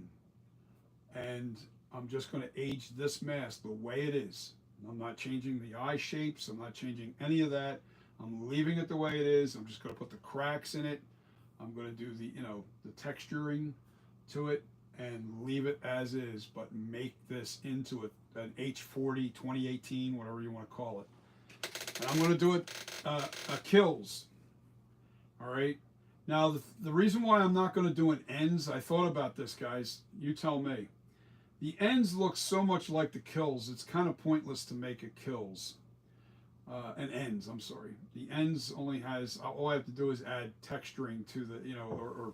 and I'm just going to age this mask the way it is. I'm not changing the eye shapes. I'm not changing any of that. I'm leaving it the way it is. I'm just going to put the cracks in it. I'm going to do the texturing to it and leave it as is, but make this into an H40 2018, whatever you want to call it. And I'm going to do it a kills. All right. Now, the reason why I'm not going to do an ends, I thought about this, guys. You tell me. The ends look so much like the kills, it's kind of pointless to make a kills. An ends, I'm sorry. The ends only has, all I have to do is add texturing to the, or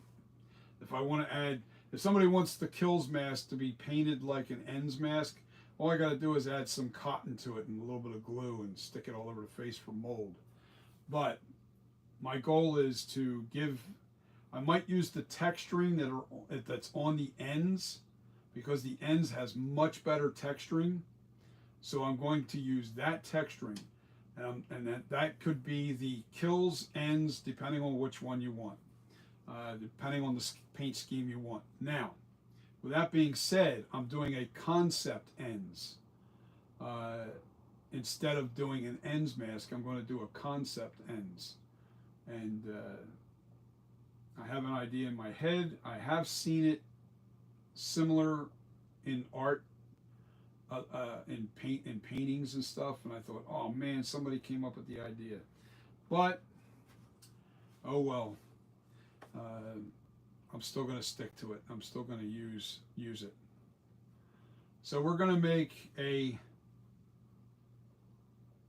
if I want to add, if somebody wants the kills mask to be painted like an ends mask, all I got to do is add some cotton to it and a little bit of glue and stick it all over the face for mold. But my goal is to I might use the texturing that's on the ends, because the ends has much better texturing. So I'm going to use that texturing. And that could be the kills ends, depending on which one you want, depending on the paint scheme you want. Now, with that being said, I'm doing a concept ends. Instead of doing an ends mask, I'm going to do a concept ends. And I have an idea in my head. I have seen it similar in art, in paintings and stuff, and I thought, oh man, somebody came up with the idea. But oh well, I'm still going to stick to it. I'm still going to use it. So we're going to make a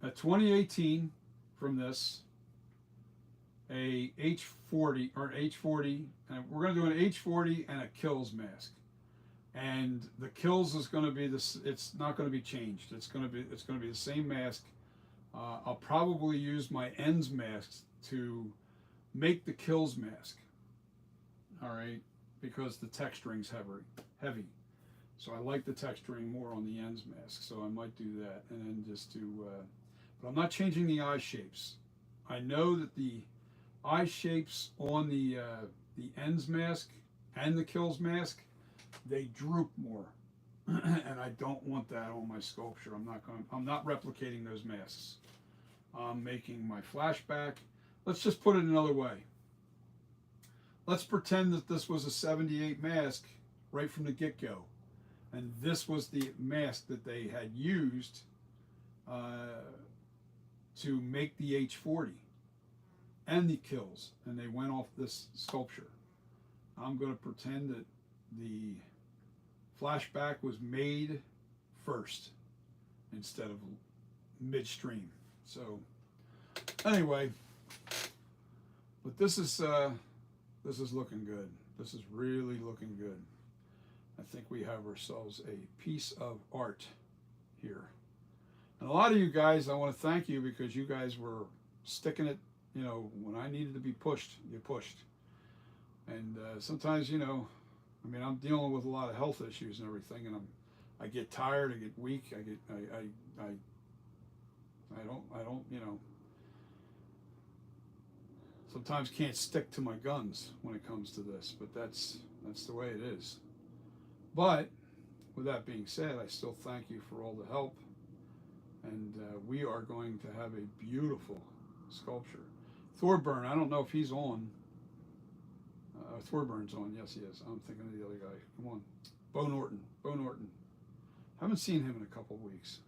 2018 from this, a H40 or an H40, and we're going to do an H40 and a kills mask. And the kills is going to be this. It's not going to be changed. It's going to be the same mask. I'll probably use my ends masks to make the kills mask. All right, because the texturing's heavy. So I like the texturing more on the ends mask. So I might do that, and then just do. But I'm not changing the eye shapes. I know that the eye shapes on the ends mask and the kills mask, they droop more, and I don't want that on my sculpture. I'm not replicating those masks. I'm making my flashback. Let's just put it another way. Let's pretend that this was a 78 mask right from the get-go, and this was the mask that they had used to make the H40 and the kills, and they went off this sculpture. I'm going to pretend that the flashback was made first instead of midstream. So anyway, but this is looking good. This is really looking good. I think we have ourselves a piece of art here. And a lot of you guys, I want to thank you, because you guys were sticking it, when I needed to be pushed, you pushed. And sometimes, I'm dealing with a lot of health issues and everything, and I get tired, I get weak, I don't, sometimes can't stick to my guns when it comes to this, but that's the way it is. But with that being said, I still thank you for all the help, and we are going to have a beautiful sculpture. Thorburn, I don't know if he's on. Thorburns on, yes he is. I'm thinking of the other guy. Come on, Bo Norton. Haven't seen him in a couple of weeks,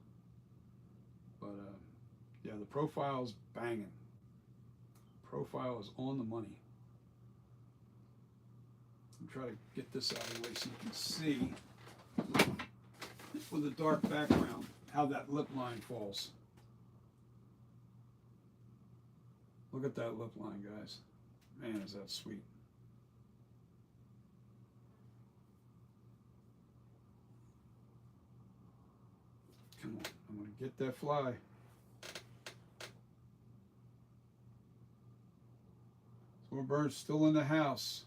but yeah, the profile's banging. Profile is on the money. I'm trying to get this out of the way so you can see with a dark background how that lip line falls. Look at that lip line, guys. Man, is that sweet. Come on, I'm going to get that fly. Thorbird's still in the house.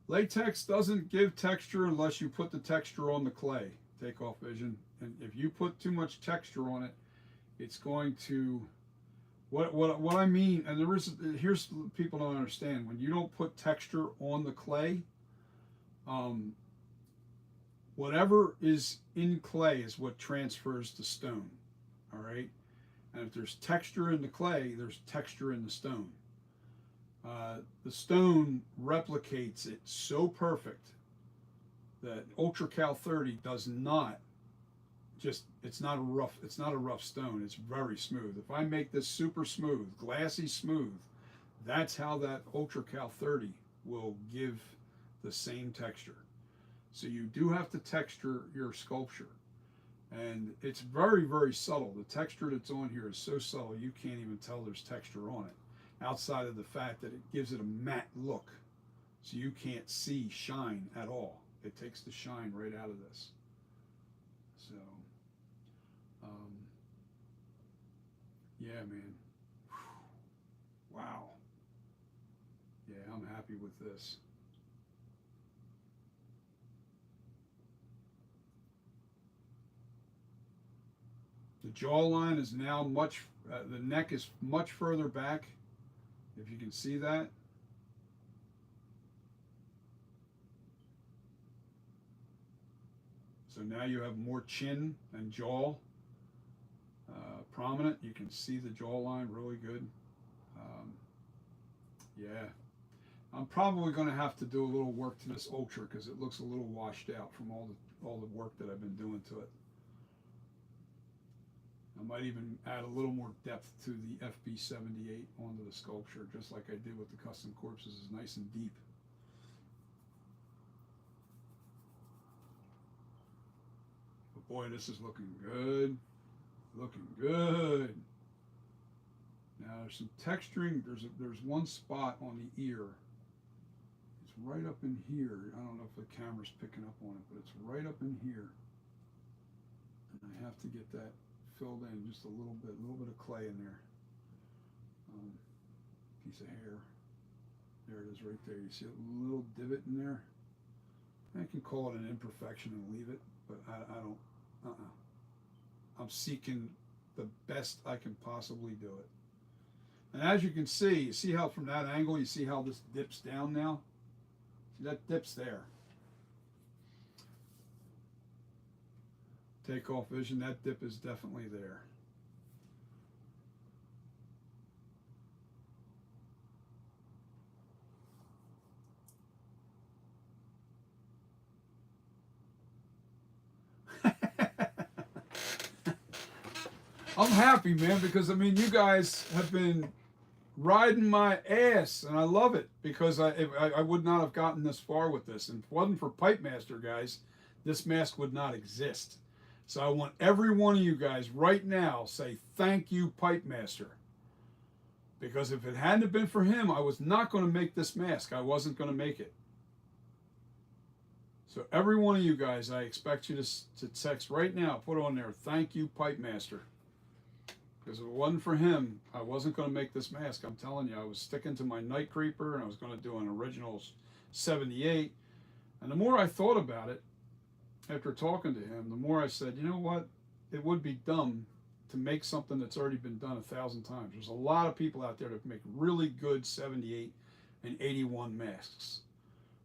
Latex doesn't give texture unless you put the texture on the clay. Take off vision. And if you put too much texture on it, it's going to, what I mean, and here's people don't understand, when you don't put texture on the clay, whatever is in clay is what transfers to stone. All right, and if there's texture in the clay, there's texture in the stone. The stone replicates it so perfect that Ultra Cal 30 does not just, it's not a rough stone. It's very smooth. If I make this super smooth, glassy smooth, that's how that Ultra Cal 30 will give the same texture. So you do have to texture your sculpture. And it's very, very subtle. The texture that's on here is so subtle you can't even tell there's texture on it, outside of the fact that it gives it a matte look. So you can't see shine at all. It takes the shine right out of this. So, yeah, man. Whew. Wow. Yeah, I'm happy with this. The jawline is now the neck is much further back, if you can see that. So now you have more chin and jaw prominent. You can see the jawline really good. Yeah, I'm probably going to have to do a little work to this Ultra because it looks a little washed out from all the work that I've been doing to it. I might even add a little more depth to the FB78 onto the sculpture, just like I did with the custom corpses. It's nice and deep. But boy, this is looking good. Looking good. Now there's some texturing. There's one spot on the ear. It's right up in here. I don't know if the camera's picking up on it, but it's right up in here. And I have to get that filled in just a little bit of clay in there. Piece of hair. There it is right there. You see a little divot in there? I can call it an imperfection and leave it, but I don't, I'm seeking the best I can possibly do it. And as you can see, you see how from that angle, you see how this dips down now? See, that dips there. Takeoff vision, that dip is definitely there. I'm happy, man, because I mean, you guys have been riding my ass, and I love it because I would not have gotten this far with this. And if it wasn't for Pipe Master, guys, this mask would not exist. So I want every one of you guys right now say thank you, Pipe Master. Because if it hadn't been for him, I was not going to make this mask. I wasn't going to make it. So every one of you guys, I expect you to text right now, put on there, thank you, Pipe Master. Because if it wasn't for him, I wasn't going to make this mask. I'm telling you, I was sticking to my Night Creeper, and I was going to do an original 78. And the more I thought about it, after talking to him, the more I said, you know what? It would be dumb to make something that's already been done 1,000 times. There's a lot of people out there that make really good 78 and 81 masks.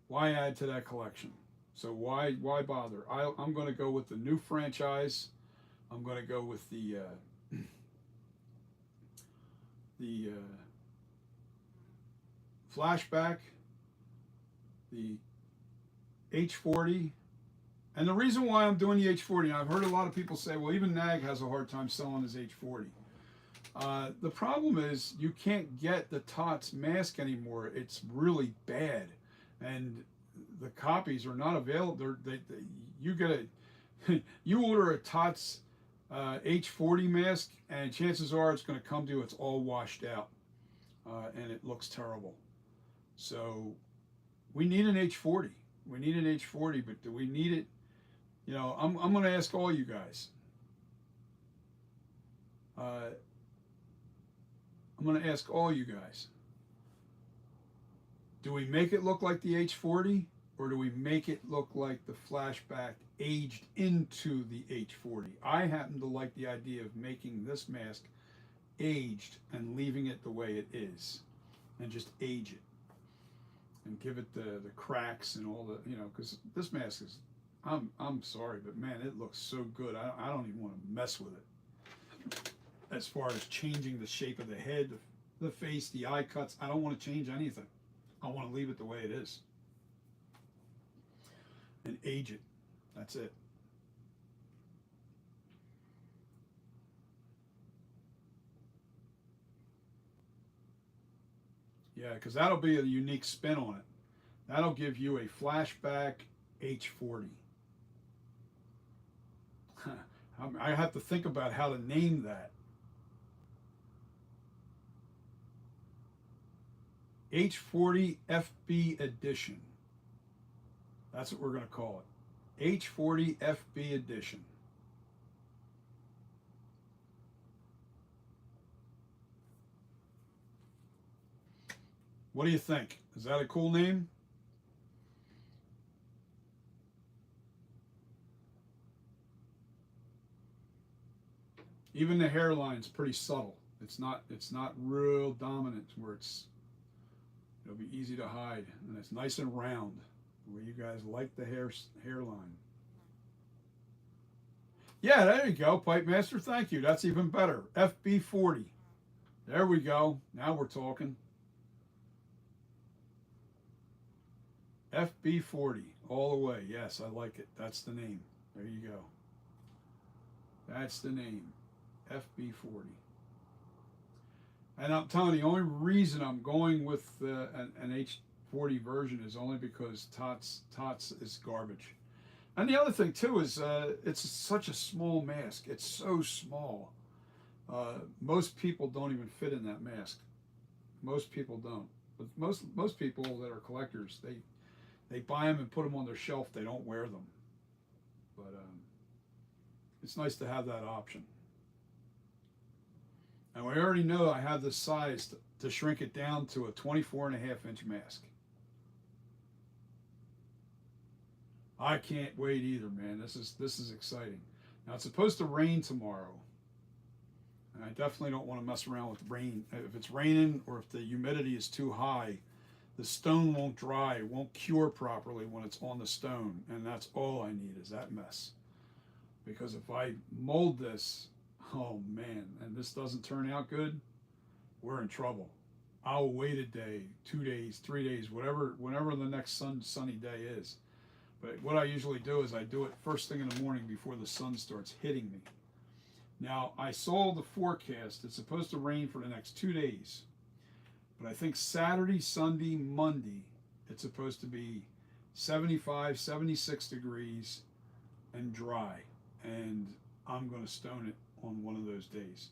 Why add to that collection? So why bother? I'm going to go with the new franchise. I'm going to go with the flashback, the H40. And the reason why I'm doing the H40, I've heard a lot of people say, well, even NAG has a hard time selling his H40. The problem is you can't get the TOTS mask anymore. It's really bad. And the copies are not available. You get you order a TOTS H40 mask, and chances are it's going to come to you, it's all washed out. And it looks terrible. So we need an H40. We need an H40, but do we need it? You know, I'm going to ask all you guys. I'm going to ask all you guys. Do we make it look like the H40, or do we make it look like the flashback aged into the H40? I happen to like the idea of making this mask aged and leaving it the way it is, and just age it and give it the cracks and all the, you know, because this mask is, I'm sorry, but man, it looks so good. I don't even want to mess with it. As far as changing the shape of the head, the face, the eye cuts, I don't want to change anything. I want to leave it the way it is. and age it. That's it. Yeah, because that'll be a unique spin on it. That'll give you a flashback H40. I have to think about how to name that. H40 FB Edition. That's what we're going to call it. H40 FB Edition. What do you think? Is that a cool name? Even the hairline's pretty subtle. It's not real dominant where it'll be easy to hide, and it's nice and round the way you guys like the hairline. Yeah, there you go, Pipe Master. Thank you. That's even better. FB40. There we go. Now we're talking. FB40 all the way. Yes, I like it. That's the name. There you go. That's the name. FB40. And I'm telling you, the only reason I'm going with an H40 version is only because TOTS is garbage. And the other thing too is it's such a small mask. It's so small. Most people don't even fit in that mask. Most people don't. But most people that are collectors, they buy them and put them on their shelf. They don't wear them. But it's nice to have that option. And we already know I have the size to shrink it down to a 24.5-inch mask. I can't wait either, man. This is exciting. Now it's supposed to rain tomorrow, and I definitely don't want to mess around with rain. If it's raining or if the humidity is too high, the stone won't dry, it won't cure properly when it's on the stone, and that's all I need is that mess. Because if I mold this, oh man, and this doesn't turn out good, we're in trouble. I'll wait a day, 2 days, 3 days, whenever the next sunny day is. But what I usually do is I do it first thing in the morning before the sun starts hitting me. Now, I saw the forecast. It's supposed to rain for the next 2 days. But I think Saturday, Sunday, Monday, it's supposed to be 75, 76 degrees and dry. And I'm going to stone it on one of those days.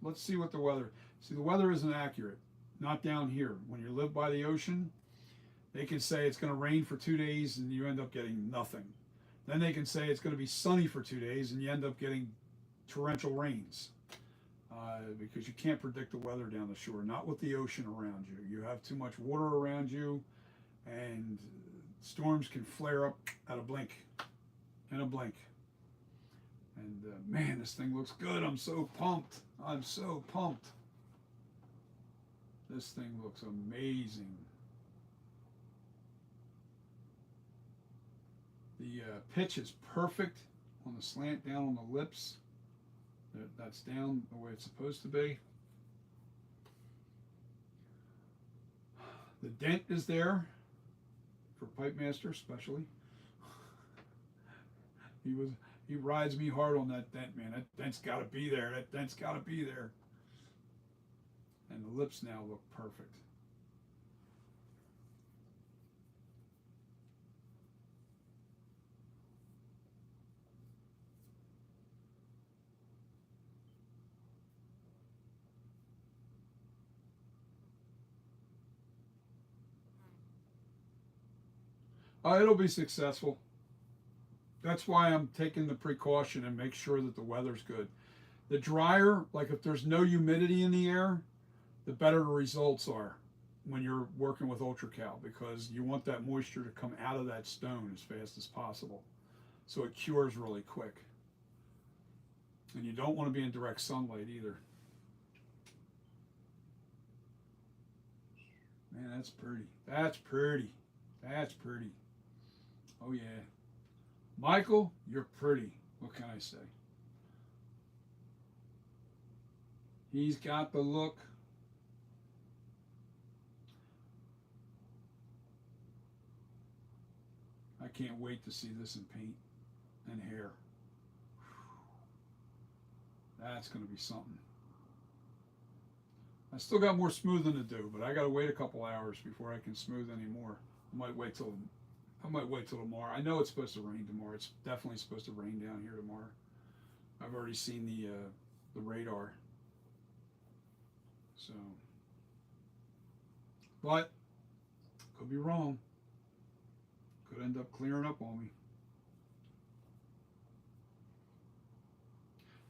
Let's see what the weather. See, the weather isn't accurate. Not down here. When you live by the ocean, they can say it's going to rain for 2 days and you end up getting nothing. Then they can say it's going to be sunny for 2 days and you end up getting torrential rains. Because you can't predict the weather down the shore, not with the ocean around you. You have too much water around you, and storms can flare up at a blink, in a blink. And man, this thing looks good. I'm so pumped. I'm so pumped. This thing looks amazing. The pitch is perfect on the slant down on the lips. That's down the way it's supposed to be. The dent is there for Pipe Master especially. He rides me hard on that dent, man. That dent's got to be there. That dent's got to be there. And the lips now look perfect. It'll be successful. That's why I'm taking the precaution and make sure that the weather's good. The drier, like if there's no humidity in the air, the better the results are when you're working with UltraCal, because you want that moisture to come out of that stone as fast as possible so it cures really quick. And you don't want to be in direct sunlight either. Man, that's pretty. That's pretty. That's pretty. Oh yeah. Michael, you're pretty. What can I say? He's got the look. I I can't wait to see this in paint and hair. That's going to be something. I still got more smoothing to do, but I got to wait a couple hours before I can smooth anymore. I might wait till tomorrow. I know it's supposed to rain tomorrow. It's definitely supposed to rain down here tomorrow. I've already seen the radar. So, but could be wrong. Could end up clearing up on me.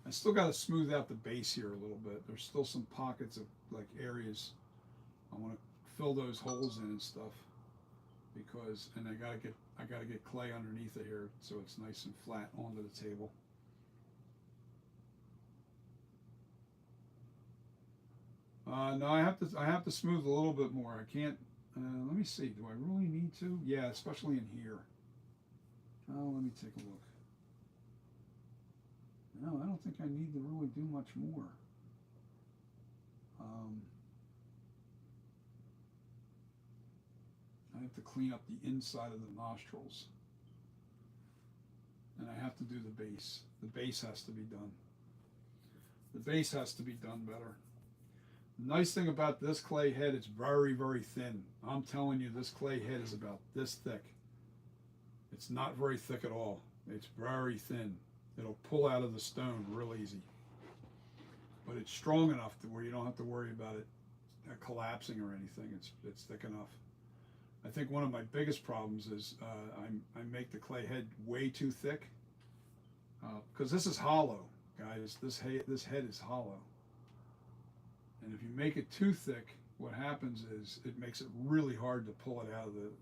I still got to smooth out the base here a little bit. There's still some pockets of like areas I want to fill those holes in and stuff, because and I gotta get clay underneath it here so it's nice and flat onto the table. No, I have to smooth a little bit more. I can't. Let me see. Do I really need to? Yeah, especially in here. Oh, let me take a look. No, I don't think I need to really do much more. I have to clean up the inside of the nostrils. And I have to do the base. The base has to be done. The base has to be done better. The nice thing about this clay head, it's very, very thin. I'm telling you, this clay head is about this thick. It's not very thick at all. It's very thin. It'll pull out of the stone real easy. But it's strong enough to where you don't have to worry about it collapsing or anything. It's thick enough. I think one of my biggest problems is I make the clay head way too thick, because this is hollow, guys. This head is hollow, and if you make it too thick, what happens is it makes it really hard to pull it out of the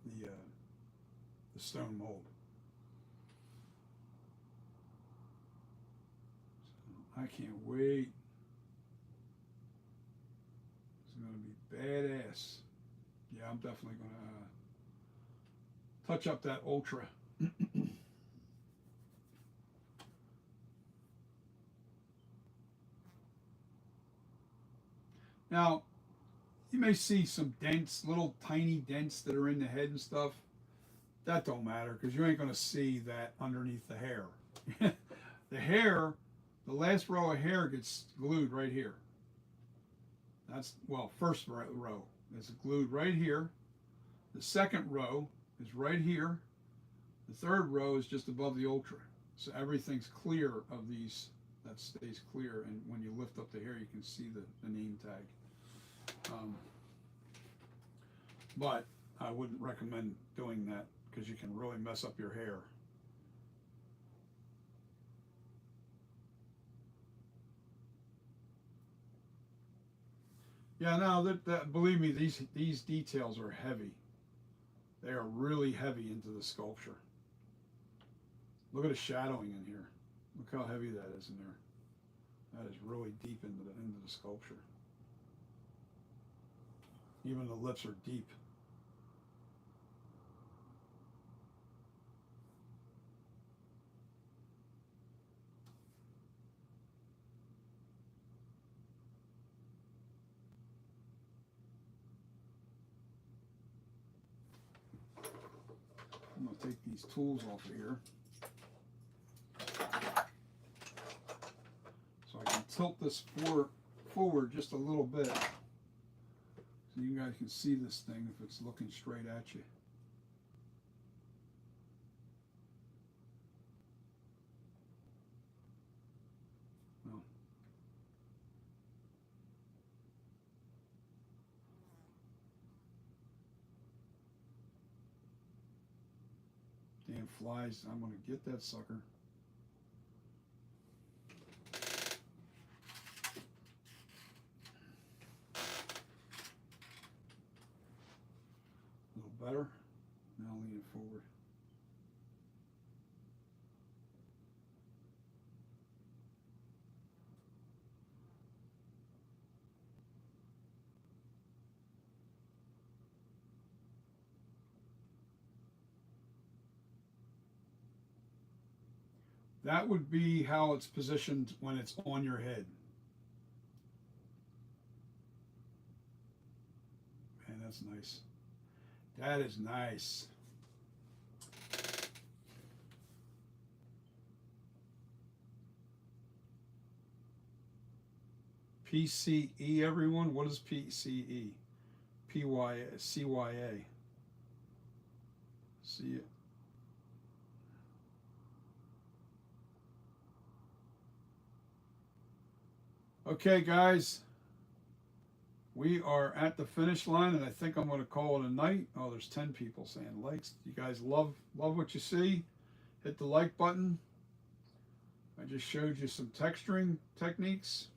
stone mold. So I can't wait. It's going to be badass. Yeah, I'm definitely going to touch up that Ultra. Now, you may see some dents, little tiny dents that are in the head and stuff. That don't matter, because you ain't going to see that underneath the hair. The hair, the last row of hair gets glued right here. That's, well, first row is glued right here. The second row is right here. The third row is just above the Ultra. So everything's clear of these, that stays clear. And when you lift up the hair, you can see the name tag. But I wouldn't recommend doing that, because you can really mess up your hair. Yeah, no, believe me, these details are heavy. They are really heavy into the sculpture. Look at the shadowing in here. Look how heavy that is in there. That is really deep into the sculpture. Even the lips are deep. I'm going to take these tools off of here so I can tilt this forward just a little bit so you guys can see this thing if it's looking straight at you. Well, damn flies, I'm going to get that sucker. A little better. Now lean it forward. That would be how it's positioned when it's on your head. Man, that's nice. That is nice. PCE, everyone? What is PCE? CYA. See it. Okay, guys. We are at the finish line, and I think I'm going to call it a night. Oh, there's 10 people saying likes. You guys love what you see. Hit the like button. I just showed you some texturing techniques.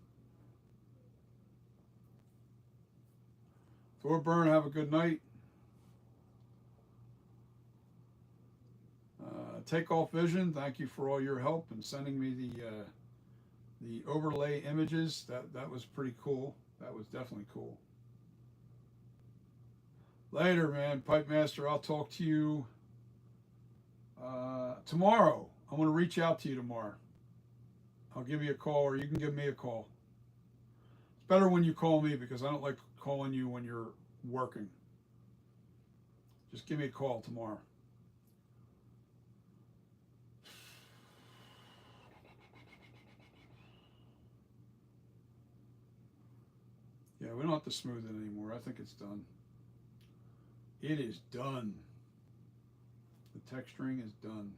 Thorburn, have a good night. Takeoff Vision, thank you for all your help and sending me the overlay images. That was pretty cool. That was definitely cool. Later, man. Pipe Master, I'll talk to you tomorrow. I'm going to reach out to you tomorrow. I'll give you a call, or you can give me a call. It's better when you call me because I don't like calling you when you're working. Just give me a call tomorrow. Yeah, we don't have to smooth it anymore. I think it's done. It is done. The texturing is done.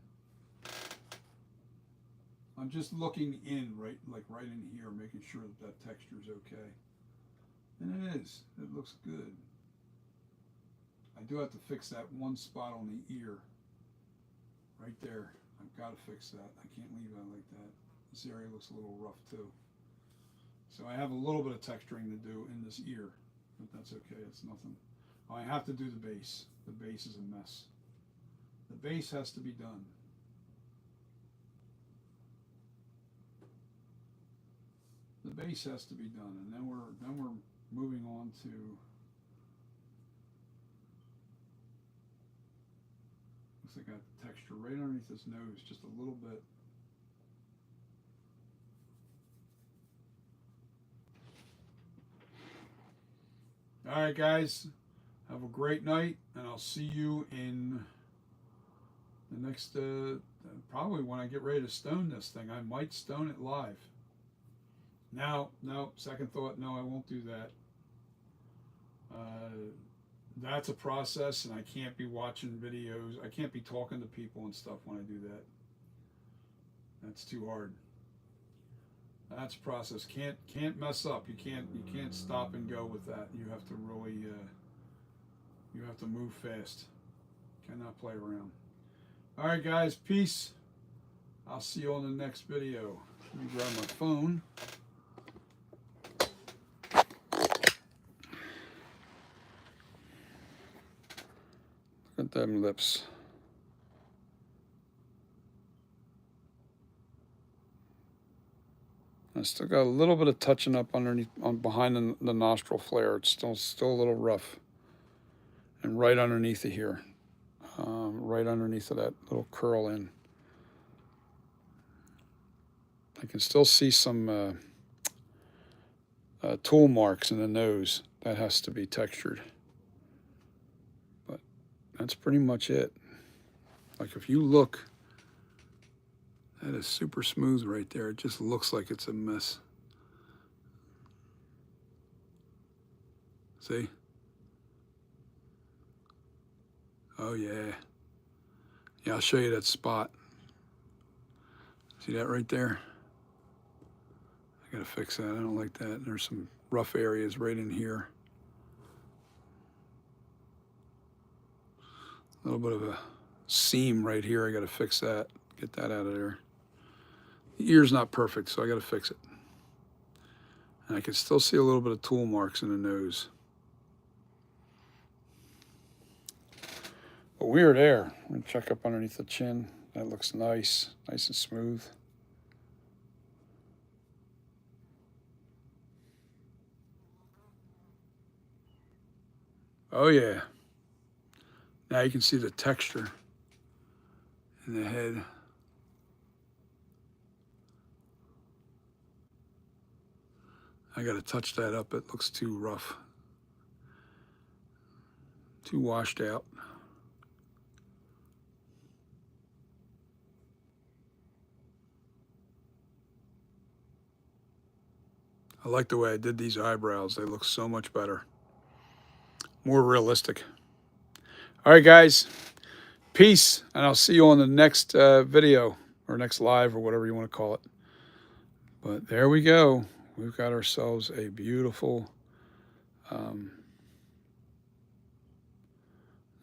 I'm just looking in, right in here, making sure that texture is okay. And it is. It looks good. I do have to fix that one spot on the ear. Right there. I've got to fix that. I can't leave that like that. This area looks a little rough too. So I have a little bit of texturing to do in this ear, but that's okay. It's nothing. Oh, I have to do the base. The base is a mess. The base has to be done. The base has to be done, and then we're moving on to looks like I got the texture right underneath his nose, just a little bit. All right, guys, have a great night, and I'll see you in the next, probably when I get ready to stone this thing. I might stone it live. No, second thought, no, I won't do that. That's a process, and I can't be watching videos. I can't be talking to people and stuff when I do that. That's too hard. That's a process. Can't mess up. You can't stop and go with that. You have to really you have to move fast. Cannot play around. All right, guys. Peace. I'll see you on the next video. Let me grab my phone. Look at them lips. I still got a little bit of touching up underneath, behind the nostril flare. It's still a little rough. And right underneath it here, right underneath of that little curl in, I can still see some tool marks in the nose. That has to be textured. But that's pretty much it. Like if you look, that is super smooth right there. It just looks like it's a mess. See? Oh yeah. Yeah, I'll show you that spot. See that right there? I gotta fix that. I don't like that. There's some rough areas right in here. A little bit of a seam right here. I gotta fix that. Get that out of there. The ear's not perfect, so I gotta fix it. And I can still see a little bit of tool marks in the nose. But we're there. I'm gonna check up underneath the chin. That looks nice and smooth. Oh yeah. Now you can see the texture in the head. I gotta touch that up. It looks too rough. Too washed out. I like the way I did these eyebrows. They look so much better. More realistic. All right, guys. Peace, and I'll see you on the next video or next live or whatever you want to call it. But there we go. We've got ourselves a beautiful, yeah,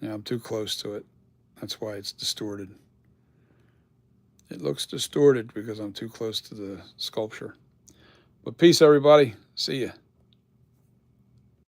I'm too close to it. That's why it's distorted. It looks distorted because I'm too close to the sculpture. But peace, everybody. See ya.